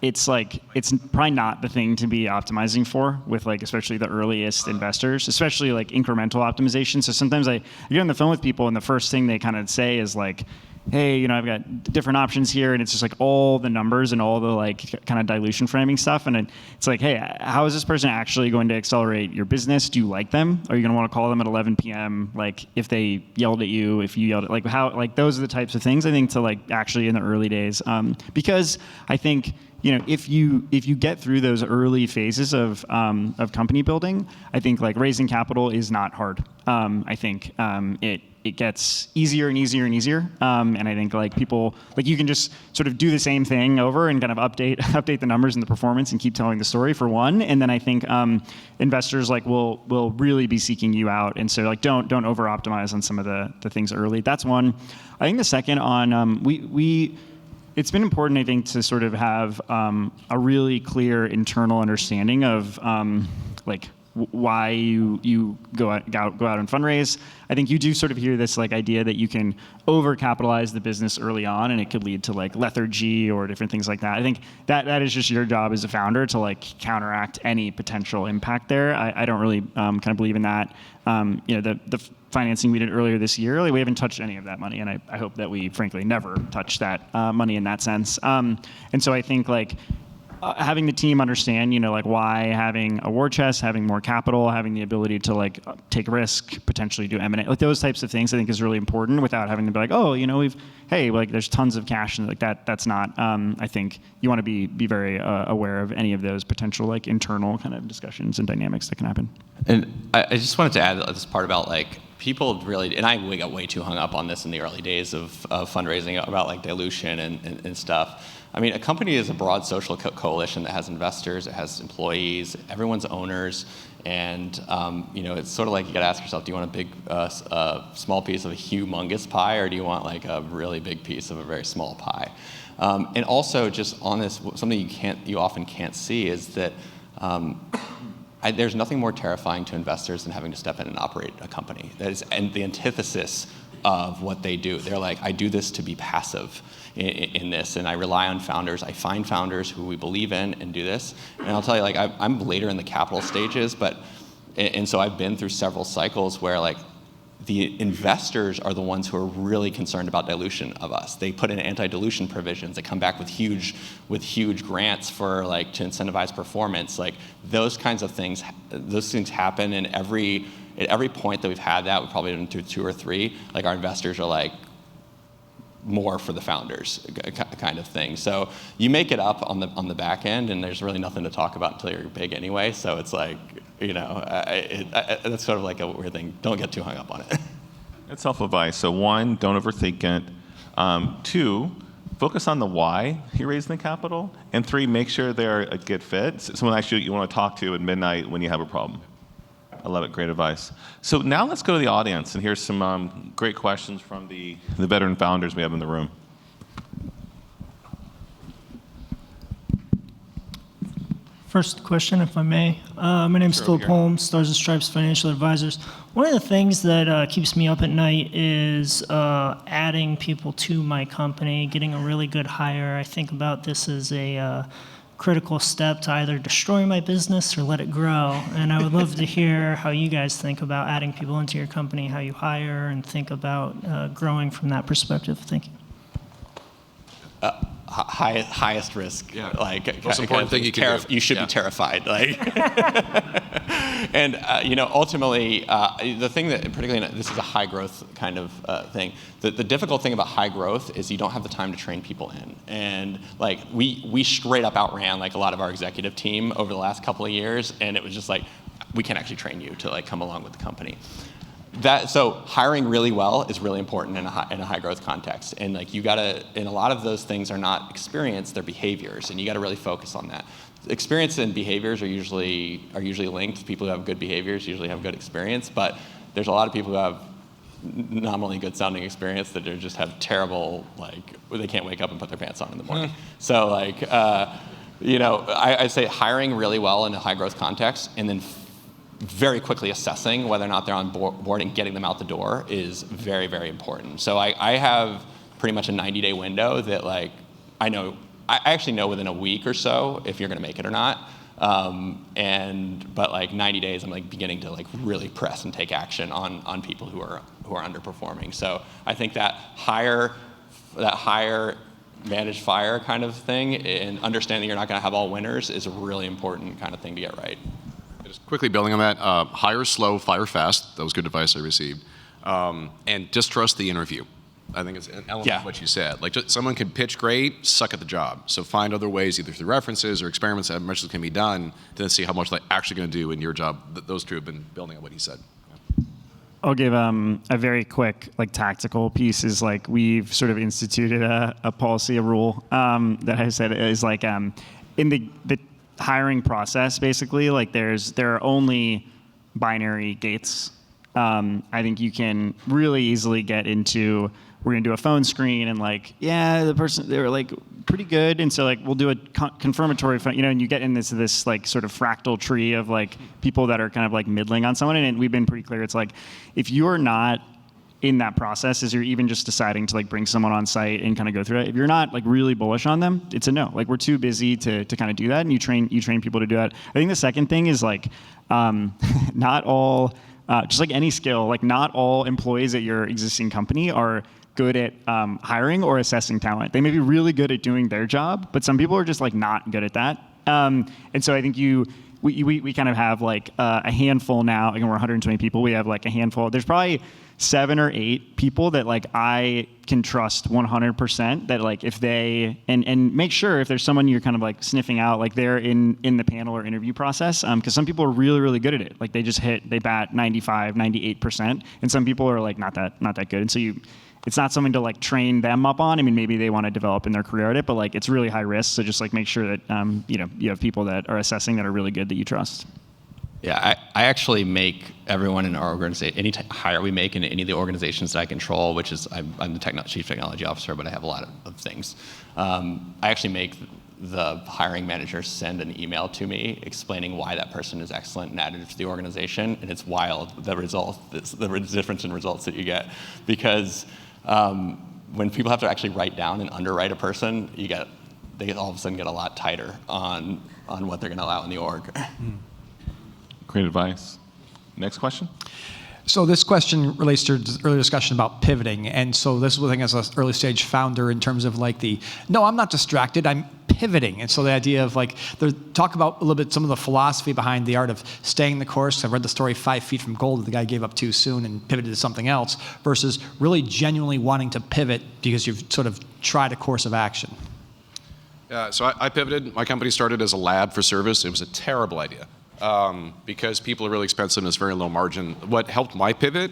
it's like it's probably not the thing to be optimizing for with like especially the earliest investors, especially like incremental optimization. So sometimes I get on the phone with people and the first thing they kind of say is like, hey, I've got different options here, and it's just like all the numbers and all the like kind of dilution framing stuff, and it's like, hey, how is this person actually going to accelerate your business? Do you like them? Are you going to want to call them at 11 p.m. like if they yelled at you, if you yelled at, like how, like those are the types of things I think to like actually in the early days, because I think if you get through those early phases of company building, I think like raising capital is not hard. I think it gets easier and easier and easier, and I think like people like you can just sort of do the same thing over and kind of update the numbers and the performance and keep telling the story for one, and then I think investors like will really be seeking you out, and so like don't over optimize on some of the things early. That's one. I think the second on it's been important, I think, to sort of have a really clear internal understanding of like why you go out and fundraise. I think you do sort of hear this like idea that you can overcapitalize the business early on, and it could lead to like lethargy or different things like that. I think that is just your job as a founder to like counteract any potential impact there. I don't really kind of believe in that. The financing we did earlier this year, like, we haven't touched any of that money, and I hope that we frankly never touch that money in that sense. And so I think like having the team understand, like why having a war chest, having more capital, having the ability to like take risk, potentially do M&A, like those types of things, I think is really important without having to be like, oh, like there's tons of cash and like that. That's not. I think you want to be very aware of any of those potential like internal kind of discussions and dynamics that can happen. And I just wanted to add this part about like people really, and we got way too hung up on this in the early days of fundraising about like dilution and stuff. I mean, a company is a broad social coalition that has investors, it has employees, everyone's owners, and it's sort of like you got to ask yourself: do you want a big, small piece of a humongous pie, or do you want like a really big piece of a very small pie? And also, just on this, something you often can't see is that there's nothing more terrifying to investors than having to step in and operate a company. That is, and the antithesis of what they do. They're like, I do this to be passive in this, and I rely on founders. I find founders who we believe in and do this. And I'll tell you, like, I'm later in the capital stages, and so I've been through several cycles where like the investors are the ones who are really concerned about dilution of us. They put in anti-dilution provisions that come back with huge grants for like to incentivize performance. Like those kinds of things, those things happen, and at every point that we've had that, we've probably been through 2 or 3. Like our investors are like, more for the founders kind of thing. So you make it up on the back end, and there's really nothing to talk about until you're big anyway. So it's like, that's sort of like a weird thing. Don't get too hung up on it. That's self-advice. So 1, don't overthink it. 2, focus on the why you're raising the capital. And 3, make sure they're a good fit. Someone actually you want to talk to at midnight when you have a problem. I love it. Great advice. So now let's go to the audience, and here's some great questions from the veteran founders we have in the room. First question, if I may. My name's Philip Holmes, Stars and Stripes Financial Advisors. One of the things that keeps me up at night is adding people to my company, getting a really good hire. I think about this as a critical step to either destroy my business or let it grow. And I would love to hear how you guys think about adding people into your company, how you hire, and think about growing from that perspective. Thank you. Highest risk. Yeah. Like most important thing you can do. You should be terrified. Like, and ultimately, the thing that particularly this is a high growth kind of thing. The difficult thing about high growth is you don't have the time to train people in. And like we straight up outran like a lot of our executive team over the last couple of years, and it was just like we can't actually train you to like come along with the company. So hiring really well is really important in a high growth context, and like you gotta, and a lot of those things are not experience, they're behaviors, and you gotta really focus on that. Experience and behaviors are usually linked. People who have good behaviors usually have good experience, but there's a lot of people who have nominally good sounding experience that just have terrible, like they can't wake up and put their pants on in the morning. So like I say hiring really well in a high growth context, and then very quickly assessing whether or not they're on board and getting them out the door is very, very important. So I have pretty much a 90-day window that like I know I actually know within a week or so if you're going to make it or not. But like 90 days, I'm like beginning to like really press and take action on people who are underperforming. So I think that hire manage fire kind of thing, and understanding you're not going to have all winners is a really important kind of thing to get right. Just quickly building on that, hire slow, fire fast. That was good advice I received. And just trust the interview. I think it's an element of what you said. Like, just, someone could pitch great, suck at the job. So find other ways, either through references or experiments, that much can be done to then see how much they're actually going to do in your job. Those two have been building on what he said. I'll give a very quick, like, tactical piece. Is like we've sort of instituted a policy, a rule that I said is like in the hiring process, basically, like there are only binary gates. I think you can really easily get into, we're gonna do a phone screen and like, yeah, the person, they were like pretty good, and so like we'll do a confirmatory phone, and you get in this like sort of fractal tree of like people that are kind of like middling on someone, and we've been pretty clear. It's like, if you're not in that process, as you're even just deciding to like bring someone on site and kind of go through it, if you're not like really bullish on them, it's a no. Like, we're too busy to kind of do that, and you train people to do that. I think the second thing is like, not all, just like any skill, like not all employees at your existing company are good at hiring or assessing talent. They may be really good at doing their job, but some people are just like not good at that. And so I think we kind of have like a handful now. Again, we're 120 people. We have like a handful. There's probably 7 or 8 people that like I can trust 100%, that like if they, and make sure if there's someone you're kind of like sniffing out, like they're in the panel or interview process, because some people are really, really good at it. Like they bat 95, 98%, and some people are like not that good. And so it's not something to like train them up on. I mean, maybe they want to develop in their career at it, but like it's really high risk. So just like make sure that you have people that are assessing that are really good that you trust. Yeah, I actually make everyone in our organization, any hire we make in any of the organizations that I control, which is, I'm the chief technology officer, but I have a lot of things. I actually make the hiring manager send an email to me explaining why that person is excellent and additive to the organization, and it's wild, the difference in results that you get. Because when people have to actually write down and underwrite a person, they all of a sudden get a lot tighter on what they're going to allow in the org. Great advice. Next question. So this question relates to the earlier discussion about pivoting. And so this is the thing as an early stage founder in terms of like no, I'm not distracted, I'm pivoting. And so the idea of like, talk about a little bit some of the philosophy behind the art of staying the course. I've read the story 5 Feet from Gold, the guy gave up too soon and pivoted to something else, versus really genuinely wanting to pivot because you've sort of tried a course of action. So I pivoted. My company started as a lab for service. It was a terrible idea. Because people are really expensive and it's very low margin. What helped my pivot,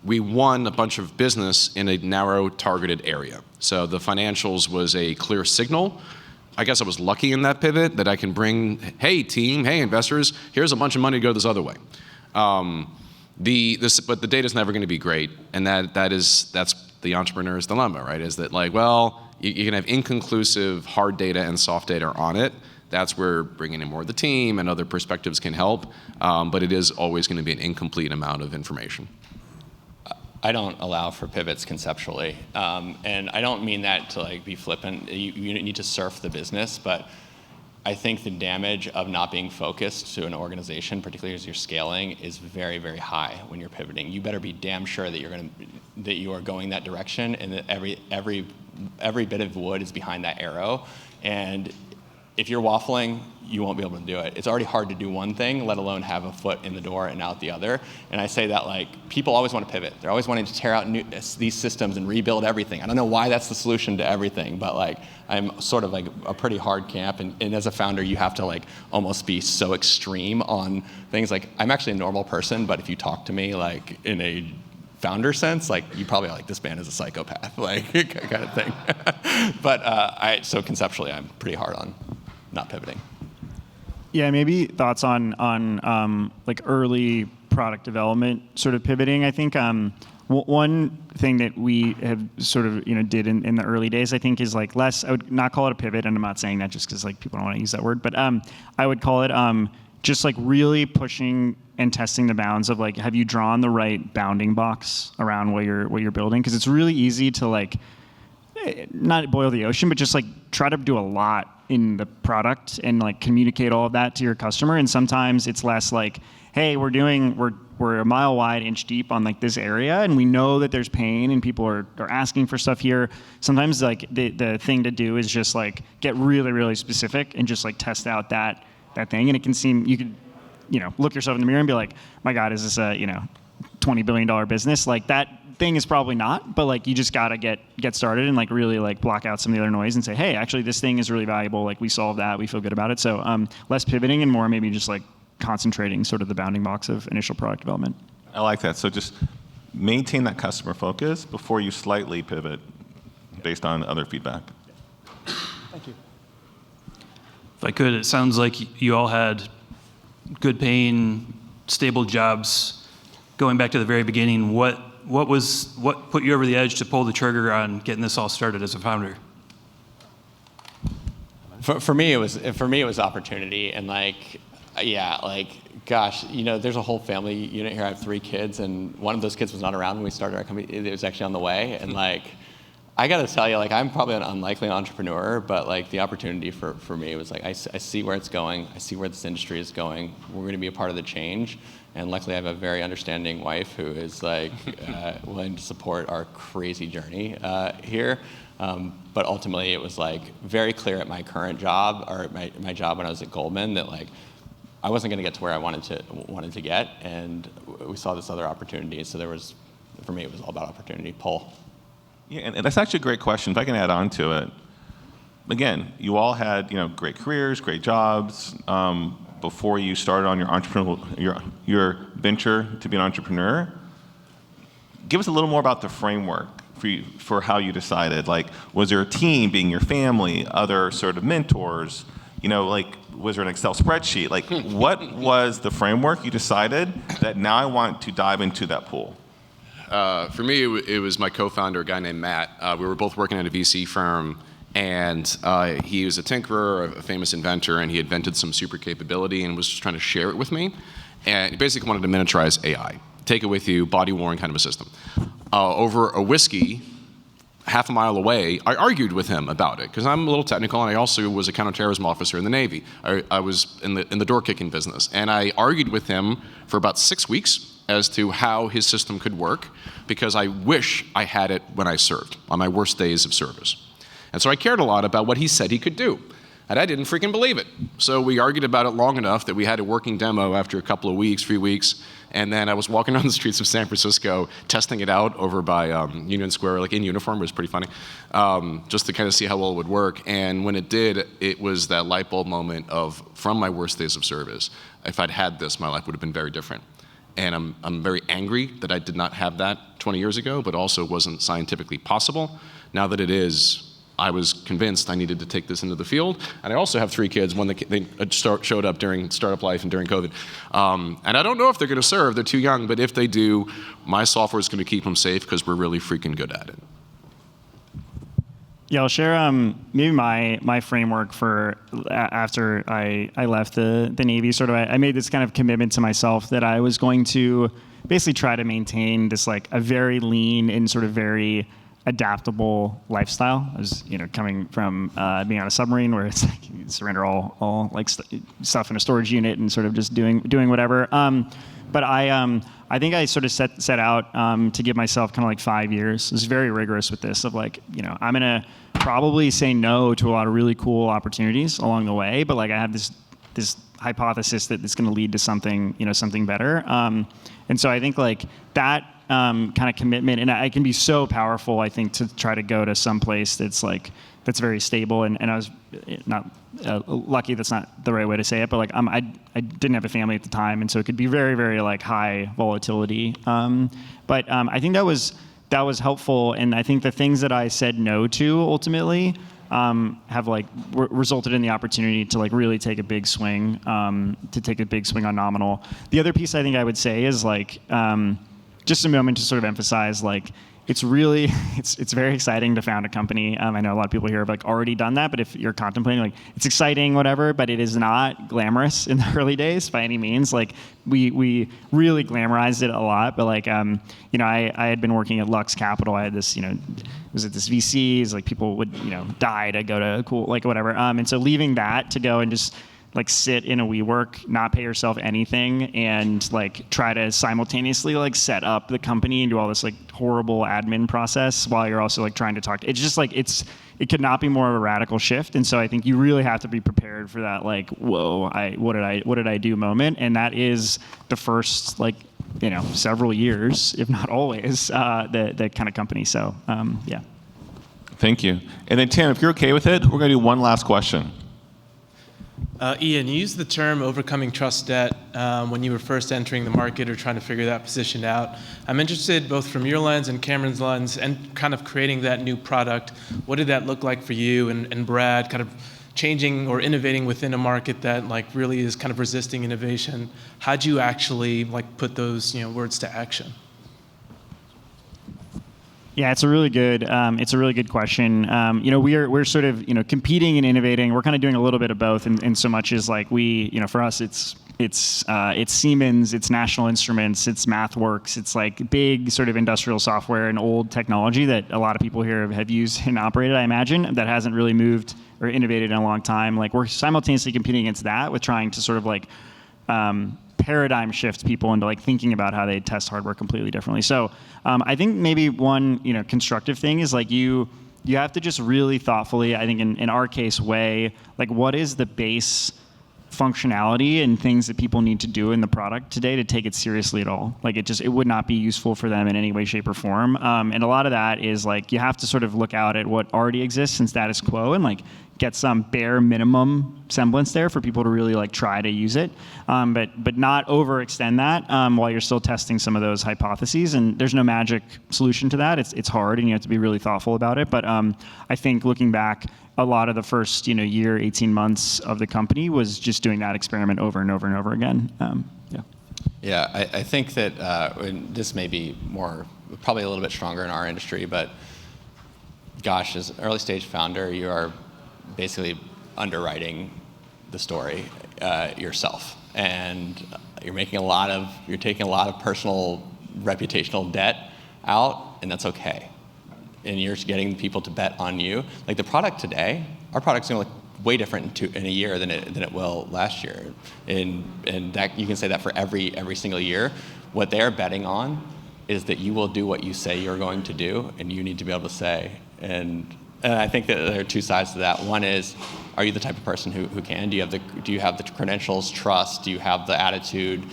we won a bunch of business in a narrow targeted area. So the financials was a clear signal. I guess I was lucky in that pivot that I can bring, hey team, hey investors, here's a bunch of money to go this other way. But the data's never going to be great, and that's the entrepreneur's dilemma, right? Is that like, well, you can have inconclusive hard data and soft data on it. That's where bringing in more of the team and other perspectives can help, but it is always going to be an incomplete amount of information. I don't allow for pivots conceptually, and I don't mean that to like be flippant. You need to surf the business, but I think the damage of not being focused to an organization, particularly as you're scaling, is very, very high when you're pivoting. You better be damn sure that you are going that direction, and that every bit of wood is behind that arrow. And if you're waffling, you won't be able to do it. It's already hard to do one thing, let alone have a foot in the door and out the other. And I say that like, people always want to pivot. They're always wanting to tear out these systems and rebuild everything. I don't know why that's the solution to everything, but like, I'm sort of like a pretty hard camp. And as a founder, you have to like almost be so extreme on things. Like, I'm actually a normal person, but if you talk to me like in a founder sense, like you probably are like, this man is a psychopath, like kind of thing. But so conceptually, I'm pretty hard on not pivoting. Yeah, maybe thoughts on like early product development sort of pivoting. I think one thing that we have sort of did in the early days, I think, is like less. I would not call it a pivot, and I'm not saying that just because like people don't want to use that word, but I would call it just like really pushing and testing the bounds of like, have you drawn the right bounding box around what you're building? Because it's really easy to like, not boil the ocean, but just like try to do a lot in the product and like communicate all of that to your customer. And sometimes it's less like, hey, we're a mile wide, inch deep on like this area, and we know that there's pain and people are asking for stuff here. Sometimes like the thing to do is just like get really, really specific and just like test out that thing. And it can seem, you could, look yourself in the mirror and be like, my God, is this a, $20 billion business? Like that thing is probably not, but like you just gotta get started and like really like block out some of the other noise and say, hey, actually this thing is really valuable. Like we solved that, we feel good about it. So less pivoting and more maybe just like concentrating sort of the bounding box of initial product development. I like that. So just maintain that customer focus before you slightly pivot based on other feedback. Thank you. If I could, it sounds like you all had good paying, stable jobs. Going back to the very beginning, what put you over the edge to pull the trigger on getting this all started as a founder? For me, it was opportunity, and gosh, there's a whole family unit here. I have 3 kids, and one of those kids was not around when we started our company. It was actually on the way, and I got to tell you, I'm probably an unlikely entrepreneur, but the opportunity for me was I see where it's going. I see where this industry is going. We're going to be a part of the change, and luckily I have a very understanding wife who is willing to support our crazy journey here. But ultimately, it was very clear at my current job, or my job when I was at Goldman, that I wasn't going to get to where I wanted to get, and we saw this other opportunity. So for me, it was all about opportunity pull. Yeah, and that's actually a great question. If I can add on to it, again, you all had great careers, great jobs before you started on your venture to be an entrepreneur. Give us a little more about the framework for how you decided. Was there a team, being your family, other sort of mentors? Was there an Excel spreadsheet? What was the framework you decided that now I want to dive into that pool? For me, it was my co-founder, a guy named Matt. We were both working at a VC firm, and he was a tinkerer, a famous inventor, and he invented some super capability and was just trying to share it with me. And he basically wanted to miniaturize AI, take it with you, body-worn kind of a system. Over a whiskey, half a mile away, I argued with him about it, because I'm a little technical, and I also was a counterterrorism officer in the Navy. I was in the door-kicking business, and I argued with him for about 6 weeks as to how his system could work, because I wish I had it when I served, on my worst days of service. And so I cared a lot about what he said he could do, and I didn't freaking believe it. So we argued about it long enough that we had a working demo after a couple of weeks, 3 weeks, and then I was walking on the streets of San Francisco, testing it out over by Union Square, in uniform. It was pretty funny, just to kind of see how well it would work. And when it did, it was that light bulb moment of, from my worst days of service, if I'd had this, my life would have been very different. And I'm very angry that I did not have that 20 years ago, but also wasn't scientifically possible. Now that it is, I was convinced I needed to take this into the field. And I also have 3 kids, one that they showed up during startup life and during COVID. And I don't know if they're going to serve, they're too young, but if they do, my software is going to keep them safe because we're really freaking good at it. Yeah, I'll share maybe my framework for after I left the Navy. Sort of, I made this kind of commitment to myself that I was going to basically try to maintain this a very lean and sort of very adaptable lifestyle. I was coming from being on a submarine where it's you surrender all stuff in a storage unit and sort of just doing whatever. But I think I sort of set out to give myself kind of 5 years. I was very rigorous with this of I'm gonna probably say no to a lot of really cool opportunities along the way, but I have this hypothesis that it's going to lead to something something better. And so I think that kind of commitment, and it can be so powerful, I think, to try to go to some place that's that's very stable. And I was not lucky. That's not the right way to say it, but I didn't have a family at the time, and so it could be very, very high volatility. But I think that was helpful, and I think the things that I said no to ultimately have resulted in the opportunity to really take a big swing, on Nominal. The other piece I think I would say is just a moment to sort of emphasize it's really, it's very exciting to found a company. I know a lot of people here have like already done that, but if you're contemplating, like, it's exciting, whatever, but it is not glamorous in the early days by any means. Like, we really glamorized it a lot, but like, I had been working at Lux Capital. I had this, was at this VCs, like people would, die to go to cool, like whatever. And so leaving that to go and just like sit in a WeWork, not pay yourself anything, and like try to simultaneously like set up the company and do all this like horrible admin process while you're also like trying to talk. It's just like it could not be more of a radical shift. And so I think you really have to be prepared for that like, whoa, what did I do moment? And that is the first like, several years, if not always, the kind of company. So yeah. Thank you. And then Tim, if you're okay with it, we're going to do one last question. Ian, you used the term overcoming trust debt when you were first entering the market or trying to figure that position out. I'm interested both from your lens and Cameron's lens and kind of creating that new product. What did that look like for you and Brad, kind of changing or innovating within a market that like really is kind of resisting innovation? How'd you actually like put those words to action? Yeah, it's a really good question. We're sort of competing and innovating. We're kind of doing a little bit of both, in so much as like for us it's Siemens, it's National Instruments, it's MathWorks, it's like big sort of industrial software and old technology that a lot of people here have used and operated, I imagine, that hasn't really moved or innovated in a long time. Like we're simultaneously competing against that with trying to sort of like paradigm shift people into like thinking about how they test hardware completely differently. So I think maybe one constructive thing is like you have to just really thoughtfully, I think in our case, weigh like what is the base functionality and things that people need to do in the product today to take it seriously at all. Like it would not be useful for them in any way, shape, or form. And a lot of that is like you have to sort of look out at what already exists in status quo and like get some bare minimum semblance there for people to really like try to use it, but not overextend that while you're still testing some of those hypotheses. And there's no magic solution to that. It's hard, and you have to be really thoughtful about it. But I think looking back, a lot of the first year, 18 months of the company was just doing that experiment over and over and over again. Yeah, I think that and this may be probably a little bit stronger in our industry, but gosh, as an early stage founder, you are basically underwriting the story yourself, and you're taking a lot of personal reputational debt out, and that's okay. And you're just getting people to bet on you. Like the product today, our product's gonna look way different in a year than it will last year, and that you can say that for every single year. What they're betting on is that you will do what you say you're going to do, and you need to be able to say. And I think that there are two sides to that. One is, are you the type of person who can? Do you have the credentials, trust? Do you have the attitude?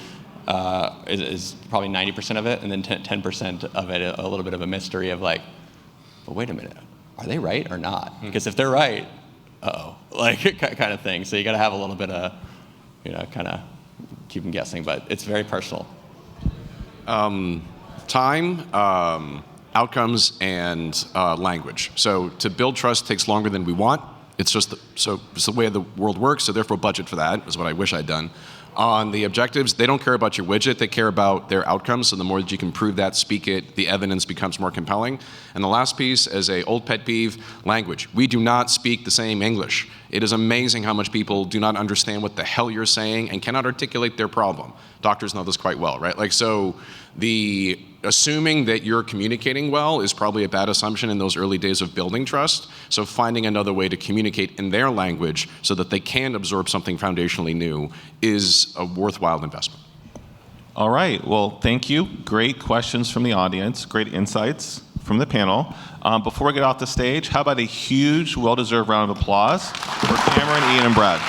Is probably 90% of it, and then 10% of it a little bit of a mystery of like, but wait a minute, are they right or not? Because if they're right, like kind of thing. So you got to have a little bit of, kind of keep them guessing, but it's very personal. Time, outcomes, and language. So to build trust takes longer than we want. It's just it's the way the world works, so therefore budget for that is what I wish I'd done. On the objectives, they don't care about your widget, they care about their outcomes, so the more that you can prove that, speak it, the evidence becomes more compelling. And the last piece, as a old pet peeve, language. We do not speak the same English. It is amazing how much people do not understand what the hell you're saying and cannot articulate their problem. Doctors know this quite well, right? Like, so assuming that you're communicating well is probably a bad assumption in those early days of building trust. So finding another way to communicate in their language so that they can absorb something foundationally new is a worthwhile investment. All right, well, thank you. Great questions from the audience, great insights from the panel. Before we get off the stage, how about a huge, well-deserved round of applause for Cameron, Ian, and Brad.